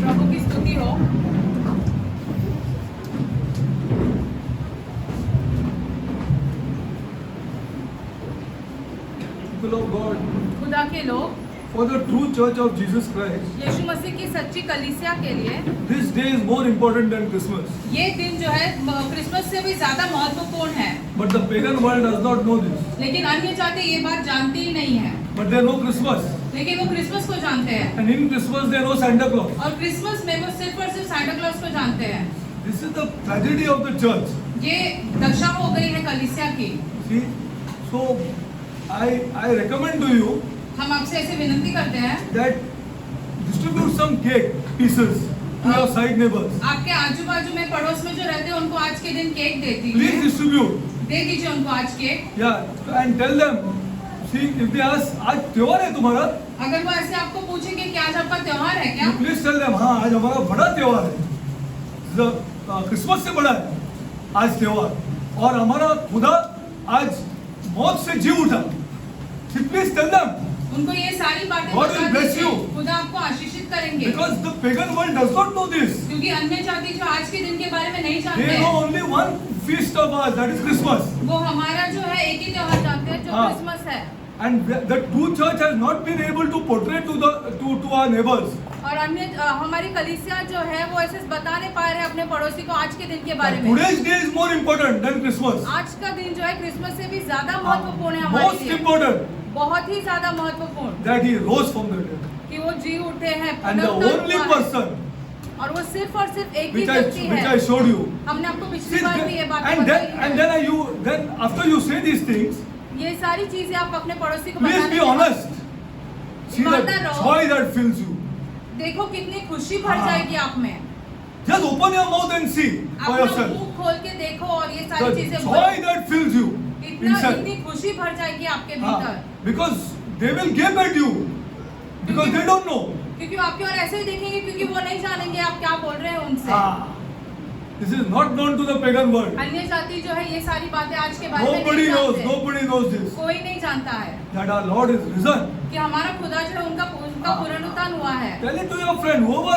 प्रभु की स्तुति हो। People of God, खुदा के लोग, for the true church of Jesus Christ, यीशु मसीह की सच्ची कलीसिया के लिए this day is more important than Christmas. ये दिन जो है क्रिसमस से भी ज्यादा महत्वपूर्ण है। But the pagan world does not know this. लेकिन अन्य जाति ये बात जानती ही नहीं है। But they know Christmas. लेकिन वो क्रिसमस को जानते हैं And in Christmas they know Santa Claus. और क्रिसमस में वो सिर्फ और सिर्फ सांता क्लॉज को जानते हैं। This is the tragedy of the church. ये दशा हो गई है कलीसिया की। See, so I recommend to you हम आपसे ऐसे विनती करते हैं that distribute some cake pieces to your side neighbors. आपके आजू बाजू में पड़ोस में जो रहते हैं उनको आज के दिन केक दे Please दीजिए, distribute. दे दीजिए उनको आज cake. Yeah, and tell them. See, if they ask, आज त्योहार है तुम्हारा? अगर वो ऐसे आपको पूछेंगे कि आज आपका त्योहार है क्या, You please tell them, हाँ आज हमारा बड़ा त्योहार है। क्रिसमस से बड़ा है आज त्योहार और हमारा खुदा आज मौत से जी उठा। Please tell them. उनको ये सारी बातें God will बता bless दीजिए। you. खुदा आपको आशीषित करेंगे। Because the pagan world does not know this. क्योंकि अन्य जाति जो आज के दिन के बारे में नहीं जानते They know हैं, only one feast of ours, that is Christmas. वो हमारा जो है एक ही त्योहार जानते हैं जो हाँ। क्रिसमस है। And the true church has not been able to portray to our neighbors. और अन्य हमारी कलीसिया जो है वो ऐसे बता नहीं पा रहे हैं अपने पड़ोसी को आज के दिन के बारे That में। today's day is more important than Christmas. आज का दिन जो है क्रिसमस से भी ज्यादा महत्वपूर्ण है हमारे Most लिए, important बहुत ही ज्यादा महत्वपूर्ण that he rose from the dead. कि वो जी उठे हैं, And the पुनरुत्थान only हुआ है। person और वो सिर्फ और सिर्फ एक ही which व्यक्ति I है। showed you. हमने आपको See, पिछली बार भी ये बात and बताई है। then after you say these things, ये सारी चीजें आप अपने पड़ोसी को please बताने be के बाद honest. See the ईमानदार रहो। joy that fills you. देखो कितनी खुशी भर हाँ। जाएगी आप में। Just open your mouth and see for अपना yourself. मुंह खोल के देखो और ये सारी The चीजें joy that fills you inside. इतनी खुशी भर जाएगी आपके हाँ, भीतर। because they will gape at you because they don't know. क्योंकि वो आपकी ओर ऐसे ही देखेंगे क्योंकि वो नहीं जानेंगे आप क्या बोल रहे हैं उनसे। Ah, this is not known to the pagan world. अन्य जाति जो है ये सारी बातें आज के बारे में Nobody नहीं knows. जानते। Nobody knows this. कोई नहीं जानता है That our Lord is risen. कि हमारा खुदा जो है उनका हाँ। पुनरुत्थान हुआ है। Tell it to your friend, whoever,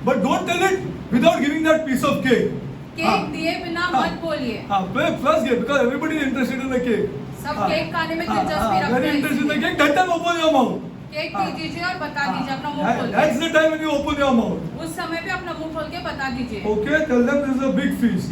but don't tell it without giving that piece of cake. Cake दिए बिना हाँ। मत बोलिए। Plus cake because everybody is interested in the cake. सब केक खाने में दिलचस्पी रखते Very हैं interested in the इसलिए। cake. That time open your mouth. Cake हाँ। दीजिए और बता दीजिए अपना मुंह खोल That's के। the time when you open your mouth. उस समय पे अपना मुंह खोल के बता दीजिए। Okay, tell them this is a big feast.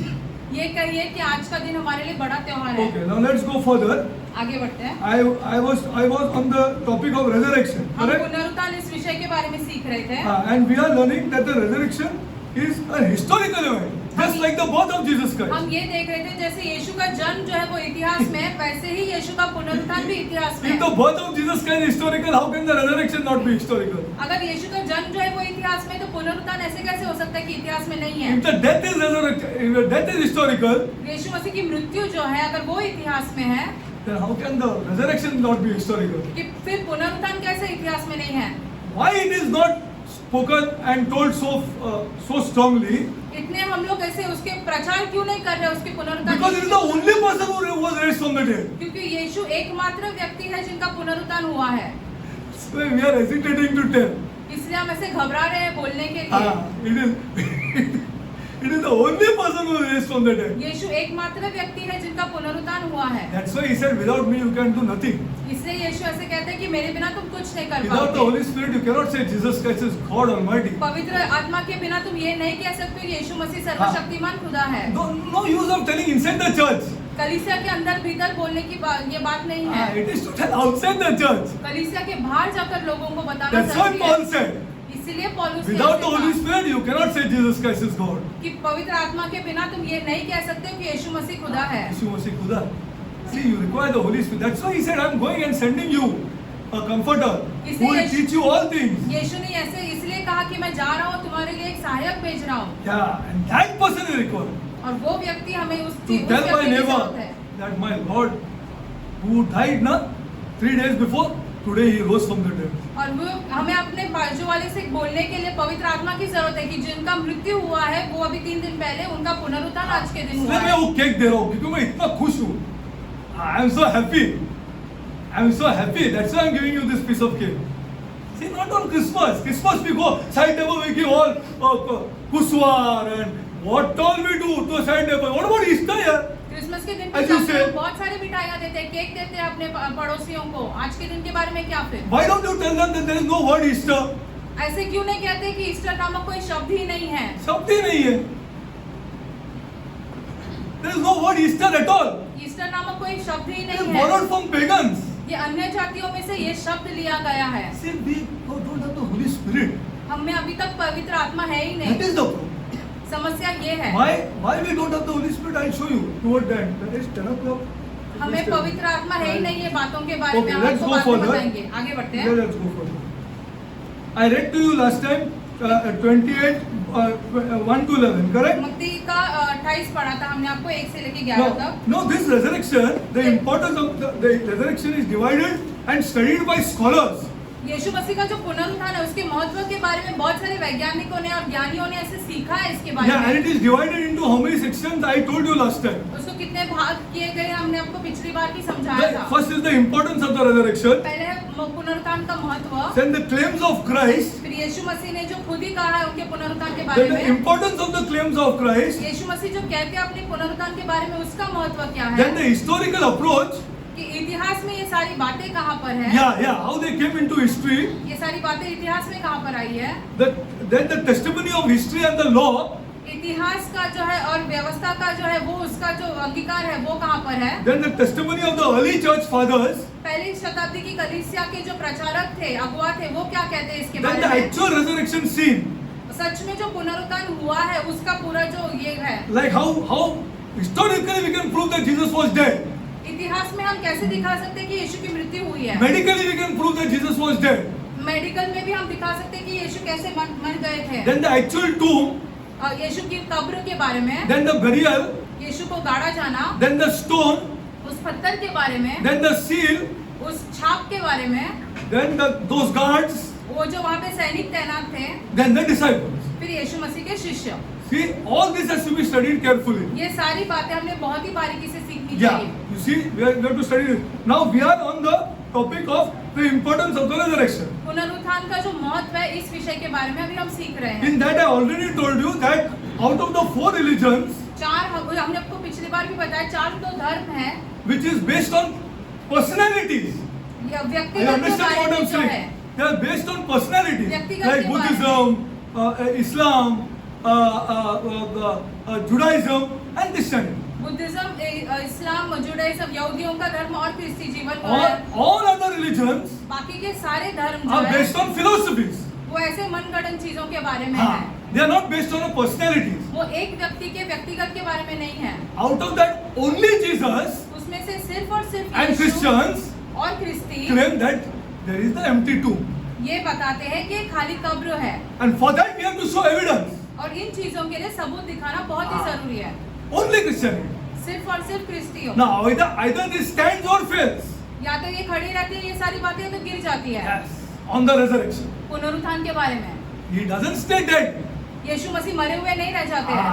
ये कहिए कि आज का दिन हमारे लिए बड़ा त्योहार है। Okay, now let's go further. आगे बढ़ते हैं। I was on the topic of resurrection, हम correct? पुनरुत्थान इस विषय के बारे में सीख रहे थे And we are learning that the resurrection is a historical event, just like the birth of Jesus Christ. हम ये देख रहे थे जैसे यीशु का जन्म जो है वो इतिहास में है, वैसे ही यीशु का पुनरुत्थान भी इतिहास में If the है। birth of Jesus Christ is historical, how can the resurrection not be historical? अगर यीशु का जन्म जो है वो इतिहास में, तो पुनरुत्थान ऐसे कैसे हो सकता है कि इतिहास में नहीं है। If the death is resurrection, if the death is historical, यीशु मसीह की मृत्यु जो है अगर वो इतिहास में है, then how can the resurrection not be historical? कि फिर पुनरुत्थान कैसे इतिहास में नहीं है। Why it is not spoken and told so strongly? इतने हम लोग ऐसे उसके प्रचार क्यों नहीं कर रहे उसके पुनरुत्थान Because it is the only person who was raised from the dead. क्योंकि यीशु एकमात्र व्यक्ति है जिनका पुनरुत्थान हुआ है। So we are hesitating to tell. इसलिए हम ऐसे घबरा रहे हैं बोलने के लिए। It is the only person who is raised from the dead. यीशु एकमात्र व्यक्ति है जिनका पुनरुत्थान हुआ है। That's why he said, without me you can do nothing. इसलिए यीशु ऐसे कहते हैं कि मेरे बिना तुम कुछ नहीं कर Without the पाओगे। Holy Spirit you cannot say Jesus Christ is God Almighty. पवित्र आत्मा के बिना तुम ये नहीं कह सकते कि यीशु मसीह सर्वशक्तिमान खुदा है। No use of telling inside the church. कलीसिया के अंदर भीतर बोलने की ये बात नहीं है। It is to tell outside the church. कलीसिया के बाहर जाकर लोगों को बताना That's why जरूरी Paul है। said, इसीलिए पौलुस ने without ऐसे the Holy कहा Spirit you cannot say Jesus Christ is God. कि पवित्र आत्मा के बिना तुम ये नहीं कह सकते कि यीशु मसीह खुदा है। यीशु मसीह खुदा। See, you require the Holy Spirit. That's why he said, I'm going and sending you a comforter who will teach you all things. यीशु ने ऐसे इसलिए कहा कि मैं जा रहा हूँ तुम्हारे लिए एक सहायक भेज रहा हूँ। Yeah, and that person is required और वो व्यक्ति हमें उस to tell my व्यक्ति की neighbor जरूरत है। that my Lord who died na 3 days before, today he rose from the dead. और वो हमें अपने बाजू वाले से बोलने के लिए पवित्र आत्मा की जरूरत है कि जिनका मृत्यु हुआ है वो अभी 3 दिन पहले उनका पुनरुत्थान आज के दिन हुआ इसलिए मैं है। वो केक दे रहा हूँ क्योंकि मैं इतना खुश हूँ। I am so happy. I am so happy. That's why I am giving you this piece of cake. See, not on Christmas. Christmas we go side table, we give all kuswar and what all we do to side table. What about Easter here? Christmas के दिन पे As you हम say. लोग बहुत सारी मिठाइयाँ देते हैं, केक देते हैं अपने पड़ोसियों को। आज के दिन के बारे में क्या फिर? Why don't you tell them that there is no word Easter? ऐसे क्यों नहीं कहते कि ईस्टर नामक कोई शब्द ही नहीं है? शब्द ही नहीं है. There is no word Easter at all. Easter नामक कोई शब्द ही It is नहीं है। borrowed from pagans. ये अन्य जातियों में से ये शब्द लिया गया है। See, we don't have the Holy Spirit. हम में अभी तक पवित्र आत्मा है ही That नहीं। is the problem. समस्या ये है। Why we don't have the Holy Spirit? I'll show you toward the end. That is 10 o'clock. हमें पवित्र आत्मा है ही नहीं ये बातों के बारे में Okay, हम let's आपको go बाद में further. बताएंगे। आगे बढ़ते हैं। Let's go further. I read to you last time 28 1 to 11, correct? मत्ती का 28 पढ़ा था हमने आपको 1 से लेके 11 तक। No, this resurrection, the importance of the resurrection is divided and studied by scholars. यीशु मसीह का जो पुनरुत्थान है उसके महत्व के बारे में बहुत सारे वैज्ञानिकों ने और ज्ञानियों ने ऐसे सीखा है इसके बारे Yeah, and में। it is divided into how many sections? I told you last time. उसको कितने भाग किए गए हमने आपको पिछली बार भी समझाया था। First is the importance of the resurrection. पहले है पुनरुत्थान का महत्व, Then the claims of Christ. फिर यीशु मसीह ने जो खुद ही कहा है उनके पुनरुत्थान के बारे Then the में। importance of the claims of Christ. यीशु मसीह जो कहते हैं अपने पुनरुत्थान के बारे में उसका महत्व क्या है? Then the historical approach. कि इतिहास में ये सारी बातें कहाँ पर है? Yeah, how they came into history. ये सारी बातें इतिहास में कहाँ पर आई है? Then the testimony of history and the law. इतिहास का जो है और व्यवस्था का जो है वो उसका जो अंगीकार है वो कहाँ पर है? Then the testimony of the early church fathers. पहली शताब्दी की कलीसिया के जो प्रचारक थे, अगुआ थे, वो क्या कहते हैं इसके Then बारे the में? actual resurrection scene. सच में जो पुनरुत्थान हुआ है उसका पूरा जो ये है, Like how historically we can prove that Jesus was dead. इतिहास में हम कैसे दिखा सकते हैं कि यीशु की मृत्यु हुई है? Medically we can prove that Jesus was dead. Medical में भी हम दिखा सकते हैं कि यीशु कैसे मर गए थे। Then the actual tomb. यीशु की कब्र के बारे में, Then the burial. यीशु को गाड़ा जाना, Then the stone. उस पत्थर के बारे में, Then the seal. उस छाप के बारे में, Then those guards. वो जो वहाँ पे सैनिक तैनात थे, Then the disciples. फिर यीशु मसीह के शिष्य। See, all this has to be studied carefully. ये सारी बातें हमने बहुत ही बारीकी से सीखनी Yeah, चाहिए। you see, we have to study this. Now we are on the topic of the importance of the resurrection. पुनरुत्थान का जो महत्व है इस विषय के बारे में अभी हम सीख रहे हैं। In that I already told you that out of the 4 religions, हमने आपको पिछली बार भी बताया 4 तो धर्म है, which is based on personalities. या You व्यक्तिगत के understand बारे what में I'm जो है, saying? They are based on personalities, व्यक्तिगत like के बारे Buddhism, Islam, Judaism, and Christianity. Buddhism, Islam, Judaism, यहूदियों का धर्म और ख्रिस्ती जीवन जो है, All other religions बाकी के सारे धर्म जो are है based on philosophies. वो ऐसे मनगढ़ंत चीजों के बारे में हाँ, है। they are not based on a personalities. वो एक व्यक्ति के व्यक्तिगत के बारे में नहीं है। Out of that, only Jesus उसमें से सिर्फ और सिर्फ and यीशु Christians और ख्रिस्ती claim that there is the empty tomb. ये बताते हैं कि खाली कब्र है, And for that we have to show evidence. और इन चीजों के लिए सबूत दिखाना बहुत ही जरूरी है। Only Christianity. सिर्फ और सिर्फ ख्रिस्तियों। Now either this stands or fails. या तो ये खड़ी रहती है, ये सारी बातें तो गिर जाती है। Yes. On the resurrection. पुनरुत्थान के बारे में He doesn't stay dead. यीशु मसीह मरे हुए नहीं रह जाते हैं।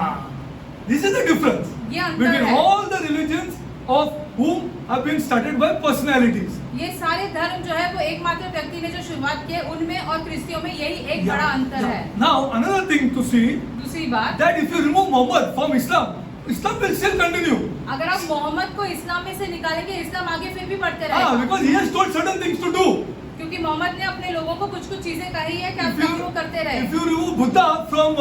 This is the difference ये अंतर between है। all the religions of whom have been started by personalities. ये सारे धर्म जो है वो एकमात्र व्यक्ति ने जो शुरुआत की है उनमें और ख्रिस्तियों में यही एक बड़ा अंतर है। Now another thing to see दूसरी बात, that if you remove Muhammad from Islam, Islam will still continue. अगर आप मोहम्मद को इस्लाम में से निकालेंगे, इस्लाम आगे फिर भी बढ़ते रहेगा। Because he has told certain things to do. क्योंकि मोहम्मद ने अपने लोगों को कुछ कुछ चीजें कही है कि आप If you, काम वो करते रहे। if you remove Buddha from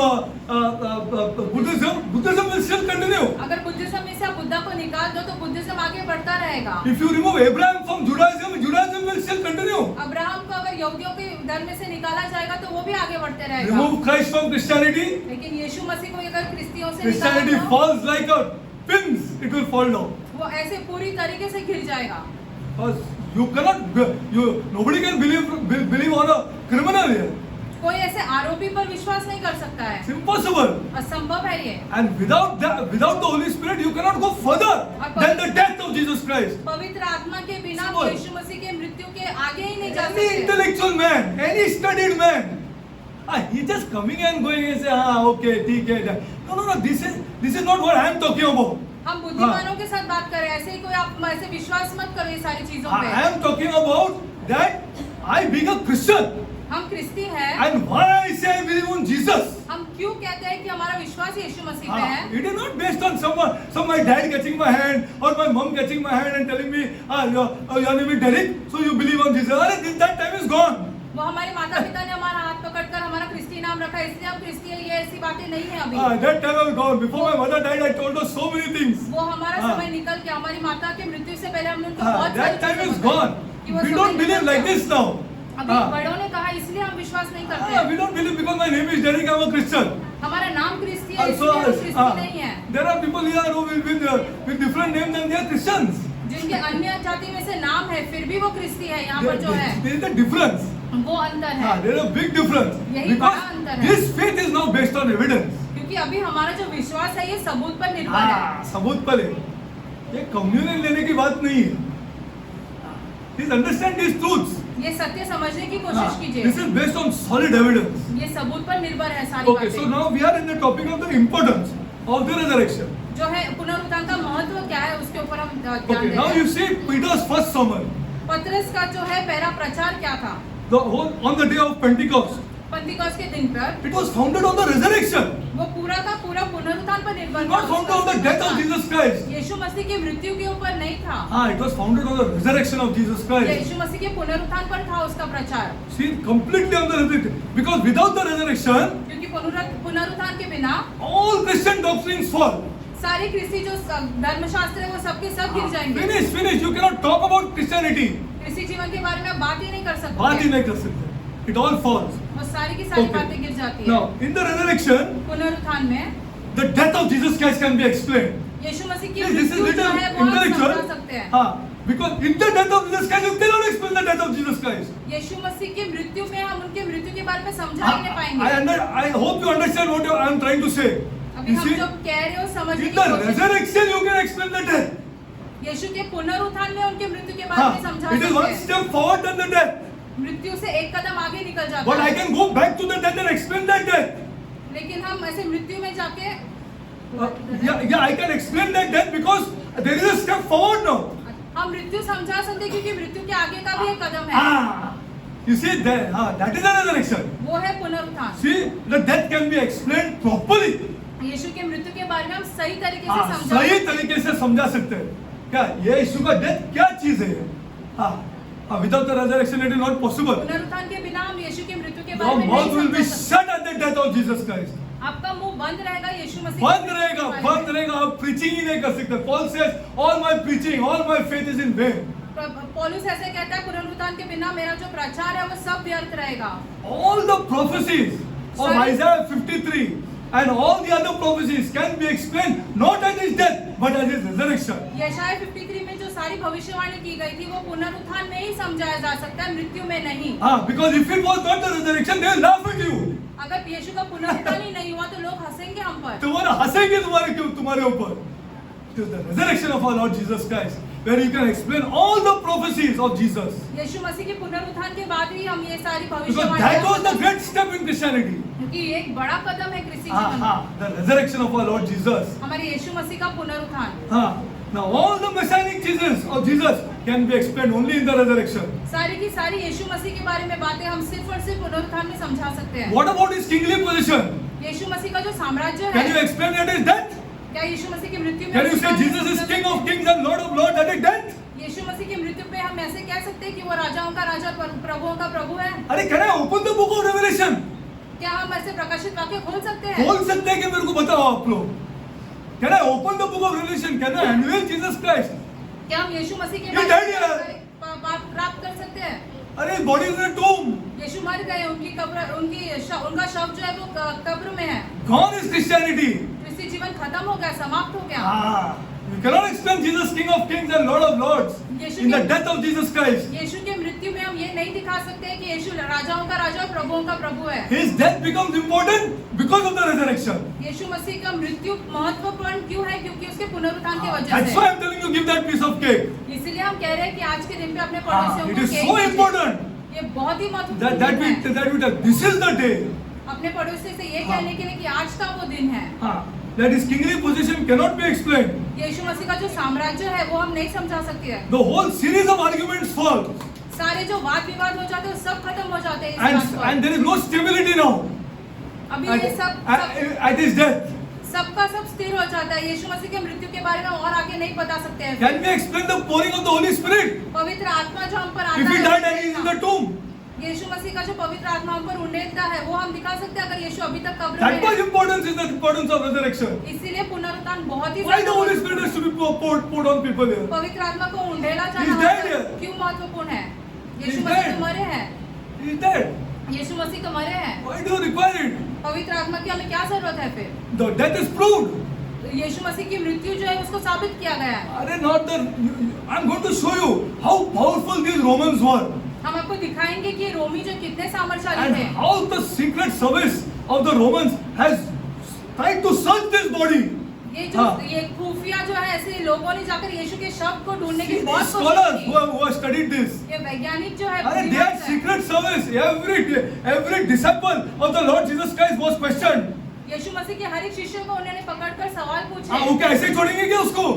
Buddhism, Buddhism will still continue. अगर बुद्धिज्म में से आप बुद्धा को निकाल दो तो बुद्धिज्म आगे बढ़ता रहेगा। If you remove Abraham from Judaism, Judaism will still continue. Abraham को अगर यहूदियों के धर्म में से निकाला जाएगा तो वो भी आगे बढ़ते रहेगा। Remove Christ from Christianity, लेकिन यीशु मसीह को अगर ख्रिस्तियों से Christianity निकाला falls like a pins, it will fall down. तो वो ऐसे पूरी तरीके से गिर जाएगा। Because you cannot, nobody can believe on a criminal here. कोई ऐसे आरोपी पर विश्वास नहीं कर सकता है, It's impossible. असंभव है ये। And without the Holy Spirit, you cannot go further than the death of Jesus Christ. पवित्र आत्मा के बिना Simple. यीशु मसीह के मृत्यु के आगे ही नहीं जा Any सकते। intellectual man, any studied man, he just coming and going and say, okay, ठीक है. No. This is not what I am talking about. हम बुद्धिमानों के साथ बात कर रहे हैं, ऐसे ही कोई आप ऐसे विश्वास मत करो ये सारी चीजों पे। I am talking about that I being a Christian. हम ख्रिस्ती हैं। And why I say I believe on Jesus? हम क्यों कहते हैं कि हमारा विश्वास यीशु मसीह पे है? It is not based on some my dad catching my hand or my mom catching my hand and telling me, your name is Derek, so you believe on Jesus. That time is gone. वो हमारे माता पिता ने हमारा हाथ पकड़कर हमारा ख्रिस्ती नाम रखा, इसलिए हम ख्रिस्ती है, ये ऐसी बातें नहीं है अभी। That time is gone. Before my mother died, I told her so many things. वो हमारा समय निकल गया, हमारी माता के मृत्यु से पहले हमने उनको बहुत That time सारी is चीजें gone. बताई कि वो We समय don't believe निकल like गया। this now. अभी बड़ों ने कहा इसलिए हम विश्वास नहीं करते हैं। We don't believe because my name is Derek, I'm a Christian. हमारा नाम ख्रिस्ती है, इसलिए हम ख्रिस्ती नहीं है। There are people here who with different names and they are Christians. जिनके अन्य जाति में से नाम है, फिर भी वो ख्रिस्ती है। यहाँ पर जो है There is a difference. वो अंतर है, There is a big difference. यही बड़ा अंतर है। This faith is now based on evidence. क्योंकि अभी हमारा जो विश्वास है ये सबूत पर निर्भर है। सबूत पर है। ये कम्युनियन लेने की बात नहीं है। Please understand these truths. ये सत्य समझने की कोशिश कीजिए। This is based on solid evidence. ये सबूत पर निर्भर है सारी Okay, so बातें। now we are in the topic of the importance of the resurrection. जो है पुनरुत्थान का महत्व क्या है उसके ऊपर हम ध्यान Okay, दें। now you see Peter's first sermon. पतरस का जो है पहला प्रचार क्या था? On the day of Pentecost. पंतिकोस के दिन पर It was founded on the resurrection. वो पूरा का पूरा पुनरुत्थान पर निर्भर था। Not founded on the death of Jesus Christ. यीशु मसीह की मृत्यु के ऊपर नहीं था। It was founded on the resurrection of Jesus Christ. यीशु मसीह के पुनरुत्थान पर था उसका प्रचार। See, completely on the resurrection. Because without the resurrection, क्योंकि पुनरुत्थान के बिना all Christian doctrines fall. सारी ख्रिस्ती जो धर्मशास्त्र है वो सबके सब गिर जाएंगे। Finish. You cannot talk about Christianity. ख्रिस्ती जीवन के बारे में बात ही नहीं कर सकते। बात ही नहीं कर सकते. It all falls. वो सारी की सारी बातें गिर जाती है। Now, in the resurrection, पुनरुत्थान में the death of Jesus Christ can be explained. यीशु मसीह की This is मृत्यु जो little है वो हम intellectual. समझा सकते हैं। Because in the death of Jesus Christ, you cannot explain the death of Jesus Christ. यीशु मसीह की मृत्यु में हम उनके मृत्यु के बारे में समझा ही नहीं पाएंगे। I hope you understand what I am trying to say. अभी You हम see, जो कह रहे हो समझने in की the कोशिश। resurrection, you can explain the death. यीशु के पुनरुत्थान में उनके मृत्यु के बारे में समझा It is one सकते हैं। step forward than the death. मृत्यु से एक कदम आगे निकल जाता But I है। can go back to the death and explain that death. लेकिन हम ऐसे मृत्यु में जाके I can explain that death because there is a step forward now. हम मृत्यु समझा सकते हैं क्योंकि मृत्यु के आगे का भी एक कदम है। You see, that is the resurrection. वो है पुनरुत्थान। See, the death can be explained properly. यीशु के मृत्यु के बारे में हम सही तरीके से समझा सही तरीके से समझा सकते हैं। क्या ये यीशु का डेथ क्या चीज है? Without the resurrection, it is not possible. पुनरुत्थान के बिना हम यीशु के मृत्यु के Your बारे में mouth नहीं will be समझा सकते। shut at the death of Jesus Christ. आपका मुंह बंद रहेगा यीशु मसीह बंद रहेगा। आप preaching ही नहीं कर सकते. Paul says, all my preaching, all my faith is in vain. पौलुस ऐसे कहता है पुनरुत्थान के बिना मेरा जो प्रचार है वो सब व्यर्थ रहेगा। All the prophecies of Isaiah 53 and all the other prophecies can be explained not as his death but as his resurrection. यशायाह 53 में जो सारी भविष्यवाणी की गई थी वो पुनरुत्थान में ही समझाया जा सकता है, मृत्यु में नहीं। Because if it was not the resurrection, they will laugh at you. अगर यीशु का पुनरुत्थान ही नहीं हुआ तो लोग हंसेंगे हम पर। तुम्हारा हंसेंगे तुम्हारे ऊपर. It is the resurrection of our Lord Jesus Christ, where you can explain all the prophecies of Jesus. यीशु मसीह के पुनरुत्थान के बाद ही हम ये सारी Because that was the भविष्यवाणी, great step in Christianity. क्योंकि ये एक बड़ा कदम है क्रिस्ती जीवन में, The resurrection of our Lord Jesus. हमारे यीशु मसीह का पुनरुत्थान। Now all the messianic Jesus of Jesus can be explained only in the resurrection. सारी की सारी यीशु मसीह के बारे में बातें हम सिर्फ और सिर्फ पुनरुत्थान में समझा सकते हैं। What about his kingly position? यीशु मसीह का जो साम्राज्य Can you है, explain that is death? क्या यीशु मसीह की मृत्यु में Can you उसका say Jesus is King of kings and Lord of lords? That is death? यीशु मसीह की मृत्यु पे हम ऐसे कह सकते हैं कि वो राजाओं का राजा और प्रभुओं का प्रभु है? अरे can I open the book of Revelation? क्या हम ऐसे प्रकाशित वाक्य खोल सकते हैं? खोल सकते हैं कि मेरे को बताओ आप लोग. Can I open the book of Revelation? Can I unveil Jesus Christ? क्या हम यीशु मसीह के ये बारे डैडी है। में बात प्राप्त कर सकते हैं? अरे body is in a tomb. यीशु मर गए, उनका शव जो है वो कब्र में है। Gone is Christianity. क्रिस्ती जीवन खत्म हो गया, समाप्त हो गया। You cannot explain Jesus King of kings and Lord of lords in the death of Jesus Christ. यीशु के मृत्यु में हम ये नहीं दिखा सकते हैं कि यीशु राजाओं का राजा और प्रभुओं का प्रभु है। His death becomes important because of the resurrection. यीशु मसीह का मृत्यु महत्वपूर्ण क्यों है? क्योंकि उसके पुनरुत्थान की वजह That's से। why I'm telling you, give that piece of cake. इसीलिए हम कह रहे हैं कि आज के दिन पे अपने पड़ोसियों It को is केक so दीजिए। important ये बहुत ही that महत्वपूर्ण है we tell. This is the day. अपने पड़ोसी से ये कहने के लिए कि आज का वो दिन है। That his kingly position cannot be explained. यीशु मसीह का जो साम्राज्य है वो हम नहीं समझा सकते हैं। The whole series of arguments fall सारे जो वाद विवाद हो जाते हैं सब खत्म हो जाते हैं इस बात पर। and there is no stability now. अभी ये सब At his death. सबका सब स्थिर हो जाता है। यीशु मसीह के मृत्यु के बारे में और आगे नहीं बता सकते हैं। Can we explain the pouring of the Holy Spirit? पवित्र आत्मा जो हम पर आता If he है, died and he is in the tomb. यीशु मसीह का जो पवित्र आत्मा हम पर उंडेलता है वो हम दिखा सकते हैं अगर यीशु अभी तक कब्र That में much है। importance is the importance of resurrection. इसीलिए पुनरुत्थान बहुत ही Why the Holy ज़्यादा Spirit has to be poured on people here? पवित्र आत्मा को उंडेला He is जाना dead here. क्यों महत्वपूर्ण है? He Yeshu is Masih dead. तो मरे हैं। He is dead. यीशु मसीह तो मरे हैं। Why do you require it? पवित्र आत्मा की हमें क्या जरूरत है फिर? The death is proved. यीशु मसीह की मृत्यु जो है उसको साबित किया गया है। Are not the? I'm going to show you how powerful these Romans were हम आपको दिखाएंगे कि रोमी जो कितने सामर्थ्यशाली and थे how the secret service of the Romans has tried to search this body. ये जो हाँ. ये खुफिया जो है ऐसे लोगों ने जाकर यीशु के शव को ढूंढने की See, बहुत these scholars कोशिश की। who have studied this. ये वैज्ञानिक जो है They बुद्धिमान had है। secret service. Every disciple of the Lord Jesus Christ was questioned. यीशु मसीह के हर एक शिष्य को उन्होंने पकड़कर सवाल हाँ, पूछे। वो क्या ऐसे ही छोड़ेंगे क्या उसको?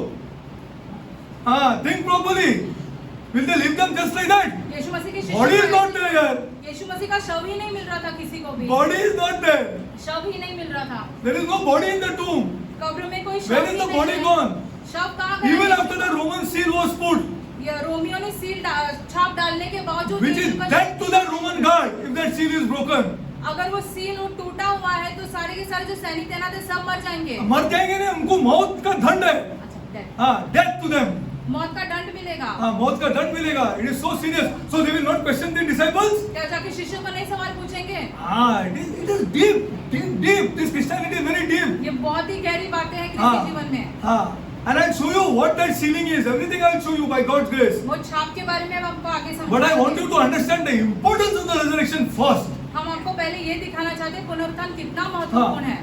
हाँ, think properly. Will they leave them just like that? यीशु मसीह के Body is शिष्य not there here. यीशु मसीह का शव ही नहीं मिल रहा था किसी को भी। Body is not there. शव ही नहीं मिल रहा था। There is no body in the tomb. कब्र में कोई शव Where ही is the नहीं body है। gone? शव कहाँ गया? Even after the Roman seal was put, ये रोमियो ने सील छाप डालने के बावजूद which is यीशु का dead to that Roman guard if that seal is broken. अगर वो सील वो टूटा हुआ है तो सारे के सारे जो सैनिक तैनात है सब मर जाएंगे। मर जाएंगे नहीं, उनको मौत का दंड है। अच्छा, death। हाँ, death to them. मौत का दंड मिलेगा। हाँ, मौत का दंड मिलेगा। It is so serious. So they will not question the disciples. क्या जाके शिष्यों को नहीं सवाल पूछेंगे? हाँ, it is deep. This Christianity is very deep. ये बहुत ही गहरी बातें हैं हाँ, क्रिस्ती जीवन में। हाँ. And I'll show you what that sealing is. Everything I'll show you by God's grace. वो छाप के बारे में हम आपको आगे But I want समझाएंगे। you to understand the importance of the resurrection first. हम आपको पहले ये दिखाना चाहते हैं पुनरुत्थान कितना महत्वपूर्ण है।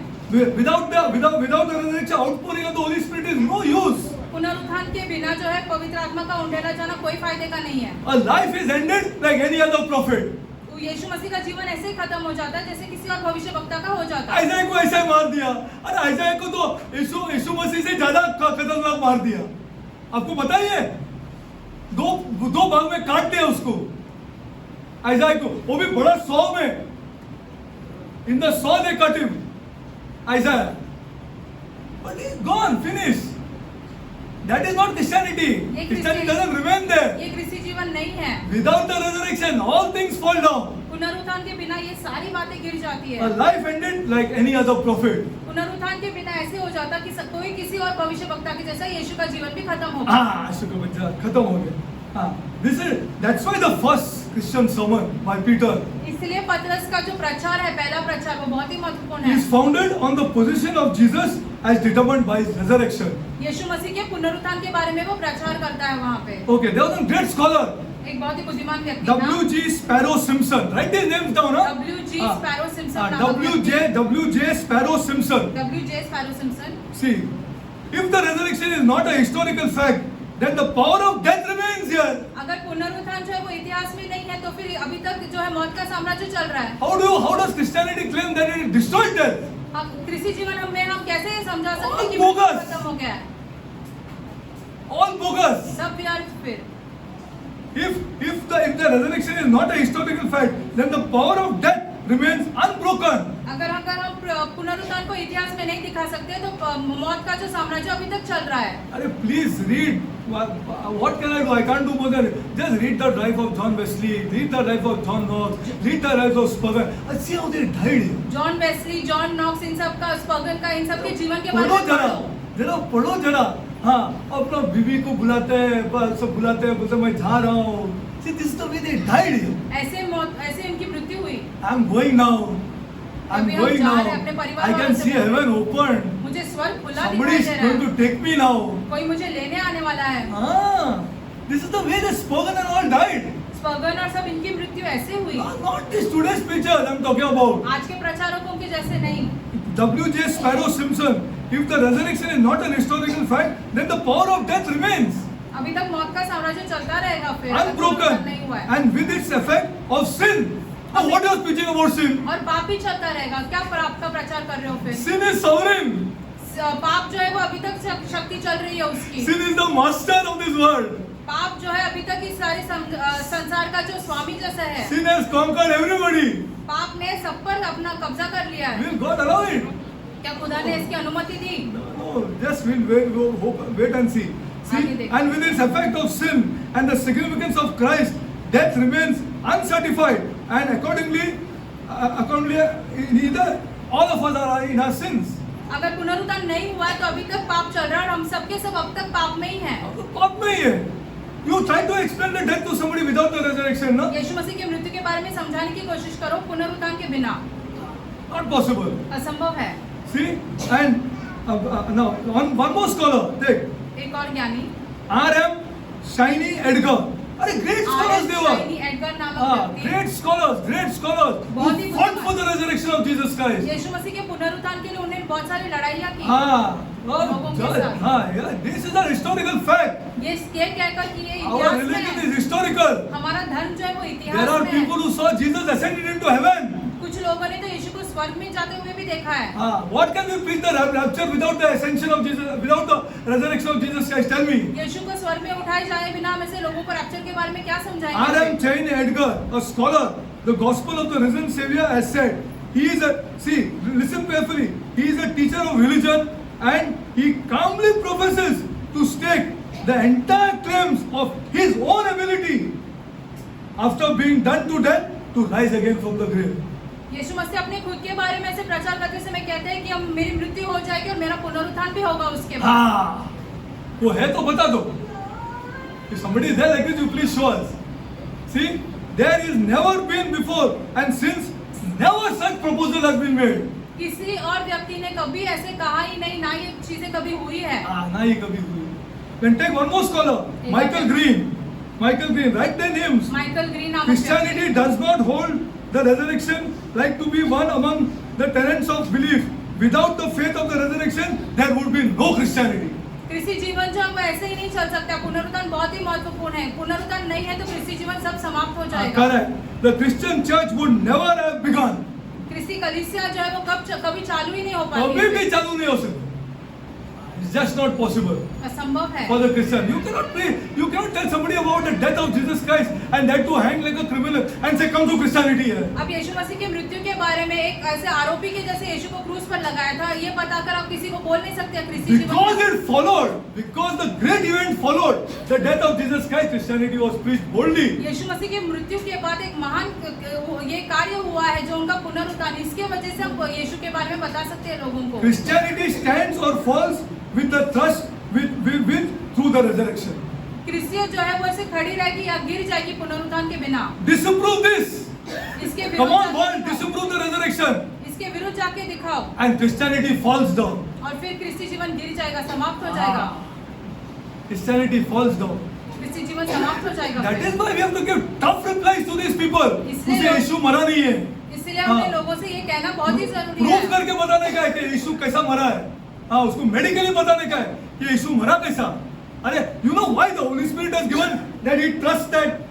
Without the resurrection, outpouring of the Holy Spirit is no use. पुनरुत्थान के बिना जो है पवित्र आत्मा का उंडेला जाना कोई फायदे का नहीं है। A life is ended like any other prophet. तो यीशु मसीह का जीवन ऐसे ही खत्म हो जाता है जैसे किसी और भविष्यवक्ता का हो जाता है। आइज़ाया को ऐसे मार दिया। अरे आइज़ाया को तो यीशु मसीह से ज्यादा खतरनाक मार दिया। आपको पता ही है? दो भाग में काट दिया उसको। आइज़ाया को, वो भी बड़ा 100 में। In the 100 they cut him. Isaiah. But he's gone, finished. That is not Christianity. ये Christianity क्रिस्ती- doesn't remain there. ये क्रिस्ती जीवन नहीं है। Without the resurrection, all things fall down. पुनरुत्थान के बिना ये सारी बातें गिर जाती A है। life ended like any other prophet. पुनरुत्थान के बिना ऐसे हो जाता कि कोई किसी और भविष्यवक्ता के जैसा यीशु का जीवन भी खत्म हो गया। हाँ, शुक्र बच्चा खत्म हो गया। हाँ, that's why the first Christian sermon by Peter इसलिए पतरस का जो प्रचार है पहला प्रचार वो बहुत ही महत्वपूर्ण है। is founded on the position of Jesus as determined by his resurrection. यीशु मसीह के पुनरुत्थान के बारे में वो प्रचार करता है वहाँ पे। Okay, there was a great scholar, एक बहुत ही बुद्धिमान व्यक्ति था। W.G. Sparrow Simpson. Write his name down, huh? W.G. हाँ. Sparrow Simpson हाँ, नामक व्यक्ति। W.J. Sparrow Simpson. W.J. Sparrow Simpson। See, if the resurrection is not a historical fact, then the power of death remains here. अगर पुनरुत्थान जो है वो इतिहास में नहीं है तो फिर अभी तक जो है मौत का साम्राज्य चल रहा है। How does Christianity claim that it destroyed death? हम कृषि जीवन में हम कैसे ये समझा सकते हैं कि All bogus. मृत्यु खत्म हो गया है? All bogus. सब व्यर्थ फिर। If the resurrection is not a historical fact, then the power of death remains unbroken. अगर हम पुनरुत्थान को इतिहास में नहीं दिखा सकते तो मौत का जो साम्राज्य अभी तक चल रहा है। अरे please read. What can I do? I can't do more than just read the life of John Wesley, read the life of John Knox, read the life of Spurgeon, and see how they died. John Wesley, John Knox, इन सब का, स्पर्गन का, इन सब के जीवन के बारे पढ़ो में जरा, पढ़ो। पढ़ो जरा। हाँ, अपना बीवी को बुलाते हैं, सब बुलाते हैं, बोलते मैं जा रहा हूँ। See, this is the way they died. ऐसे इनकी मृत्यु हुई। I'm going now. I'm अभी हम going जा now. रहे हैं अपने परिवार I can वालों से see मिलने। heaven open. मुझे स्वर्ग खुला Somebody दिखाई is दे रहा going है। to take me now. कोई मुझे लेने आने वाला है। Ah, this is the way the Spurgeon and all died. स्पर्गन और सब इनकी मृत्यु ऐसे हुई। Not this today's preachers I'm talking about. आज के प्रचारकों के जैसे नहीं। W.J. Sparrow Simpson. If the resurrection is not an historical fact, then the power of death remains अभी तक मौत का साम्राज्य चलता रहेगा फिर अगर unbroken, पुनरुत्थान नहीं हुआ है। and with its effect of sin. Now, what are you preaching about sin? और पाप ही चलता रहेगा। क्या पाप का प्रचार कर रहे हो फिर? Sin is sovereign. पाप जो है वो अभी तक शक्ति चल रही है उसकी। Sin is the master of this world. पाप जो है अभी तक इस सारे संसार का जो स्वामी जैसा है। Sin has conquered everybody. पाप ने सब पर अपना कब्जा कर लिया है। Will God allow it? क्या खुदा ने इसकी अनुमति दी? No, just wait and see. आगे देखो। And with its effect of sin and the significance of Christ, death remains uncertified, and accordingly, neither all of us are in our sins. अगर पुनरुत्थान नहीं हुआ है तो अभी तक पाप चल रहा है और हम सबके सब अब तक पाप में ही हैं। अब तो पाप में ही है. You try to explain the death to somebody without the resurrection, no? यीशु मसीह की मृत्यु के बारे में समझाने की कोशिश करो पुनरुत्थान के बिना। Not possible. असंभव है। See, and now one more scholar, take एक और ज्ञानी R.M. Shiny Edgar. अरे great scholars they were. Shiny Edgar नामक व्यक्ति Great scholars बहुत ही who fought for the resurrection of Jesus Christ. यीशु मसीह के पुनरुत्थान के लिए उन्होंने बहुत सारी लड़ाइयाँ की। लोगों के साथ. Yeah, this is a historical fact. ये कहकर कि ये Our इतिहास में religion है। is historical. हमारा धर्म जो है वो There इतिहास are में है। people who saw Jesus ascended into heaven. कुछ लोगों ने तो यीशु को स्वर्ग में जाते हुए भी देखा है। What can we preach the rapture without the ascension of Jesus, without the resurrection of Jesus Christ? Tell me. यीशु को स्वर्ग में उठाए जाए बिना हम ऐसे लोगों को रैप्चर के बारे में क्या समझाएंगे? R.M. Shiny Edgar, a scholar, the gospel of the risen Savior has said, listen carefully, he is a teacher of religion and he calmly professes to stake the entire claims of his own ability after being done to death to rise again from the grave. यीशु मसीह अपने खुद के बारे में ऐसे प्रचार करते समय कहते हैं कि हम मेरी मृत्यु हो जाएगी और मेरा पुनरुत्थान भी होगा उसके बाद। वो है तो बता दो. If somebody is there like this, you please show us. See, there is never been before and since never such proposal has been made. किसी और व्यक्ति ने कभी ऐसे कहा ही नहीं, ना ये चीजें कभी हुई है। ना ही कभी हुई. Then take one more scholar, Michael Green. Write their names. Michael green नामक Christianity does not hold the resurrection like to be one among the tenets of belief. Without the faith of the resurrection, there would be no Christianity. क्रिस्ती जीवन जो है वो ऐसे ही नहीं चल सकता। पुनरुत्थान बहुत ही महत्वपूर्ण है। पुनरुत्थान नहीं है तो क्रिस्ती जीवन सब समाप्त हो जाएगा। Correct. The Christian church would never have begun. क्रिस्ती कलीसिया जो है वो कभी चालू ही नहीं हो पाएगी। कभी भी चालू नहीं हो सकती. It's just not possible. असंभव है। For the Christian, you cannot tell somebody about the death of Jesus Christ and that to hang like a criminal and say come to Christianity here. अब यीशु मसीह की मृत्यु के बारे में एक ऐसे आरोपी के जैसे यीशु को क्रूस पर लगाया था, ये बताकर आप किसी को बोल नहीं सकते क्रिस्ती जीवन। Because the great event followed the death of Jesus Christ, Christianity was preached boldly. यीशु मसीह की मृत्यु के बाद एक महान ये कार्य हुआ है जो उनका पुनरुत्थान, इसके वजह से हम यीशु के बारे में बता सकते हैं लोगों को। Christianity stands or falls with the trust with through the resurrection. क्रिस्तियन जो है वो ऐसे खड़ी रहेगी या गिर जाएगी पुनरुत्थान के बिना। Disapprove this. इसके विरुद्ध Come on, world, disapprove the resurrection. इसके विरुद्ध जाके दिखाओ। And Christianity falls down. और फिर क्रिस्ती जीवन गिर जाएगा, समाप्त हो जाएगा। Christianity falls down. क्रिस्ती जीवन समाप्त हो जाएगा। That is why we have to give tough replies to these people. उसे यीशु मरा नहीं है। इसलिए हमें लोगों से ये कहना बहुत ही जरूरी है। प्रूफ करके बताने का है कि यीशु कैसा मरा है। उसको मेडिकली बताने का है कि यीशु मरा कैसा। अरे you know why the Holy Spirit has given that he trusts that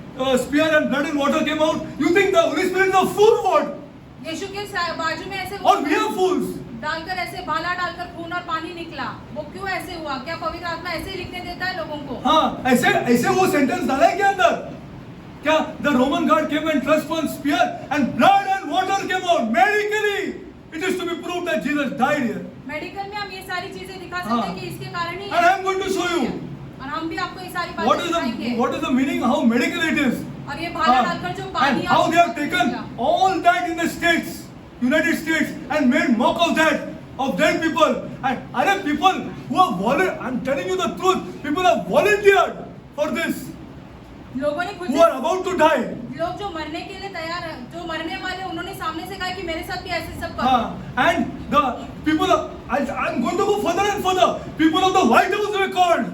spear and blood and water came out? You think the Holy Spirit is a fool or what? यीशु के बाजू में ऐसे और we are fools. डालकर ऐसे भाला डालकर खून और पानी निकला, वो क्यों ऐसे हुआ? क्या पवित्र आत्मा ऐसे ही लिखने देता है लोगों को? ऐसे वो सेंटेंस डाला है क्या अंदर? क्या the Roman guard came and thrust one spear and blood and water came out medically? It is to be proved that Jesus died here. Medical में हम ये सारी चीजें दिखा सकते हैं कि इसके कारण ही। And I am going to show you. और हम भी आपको ये सारी बातें दिखाएंगे। What is the meaning? How medical it is? और ये भाला डालकर जो पानी and how they have taken all that in the States, United States, and made mock of that, of dead people. And other people who are volunteered. I'm telling you the truth. People have volunteered for this. लोगों ने खुद who are about to die. लोग जो मरने के लिए तैयार हैं, जो मरने वाले, उन्होंने सामने से कहा कि मेरे साथ भी ऐसे सब करो। And the people I'm going to go further and further. People of the White House were called.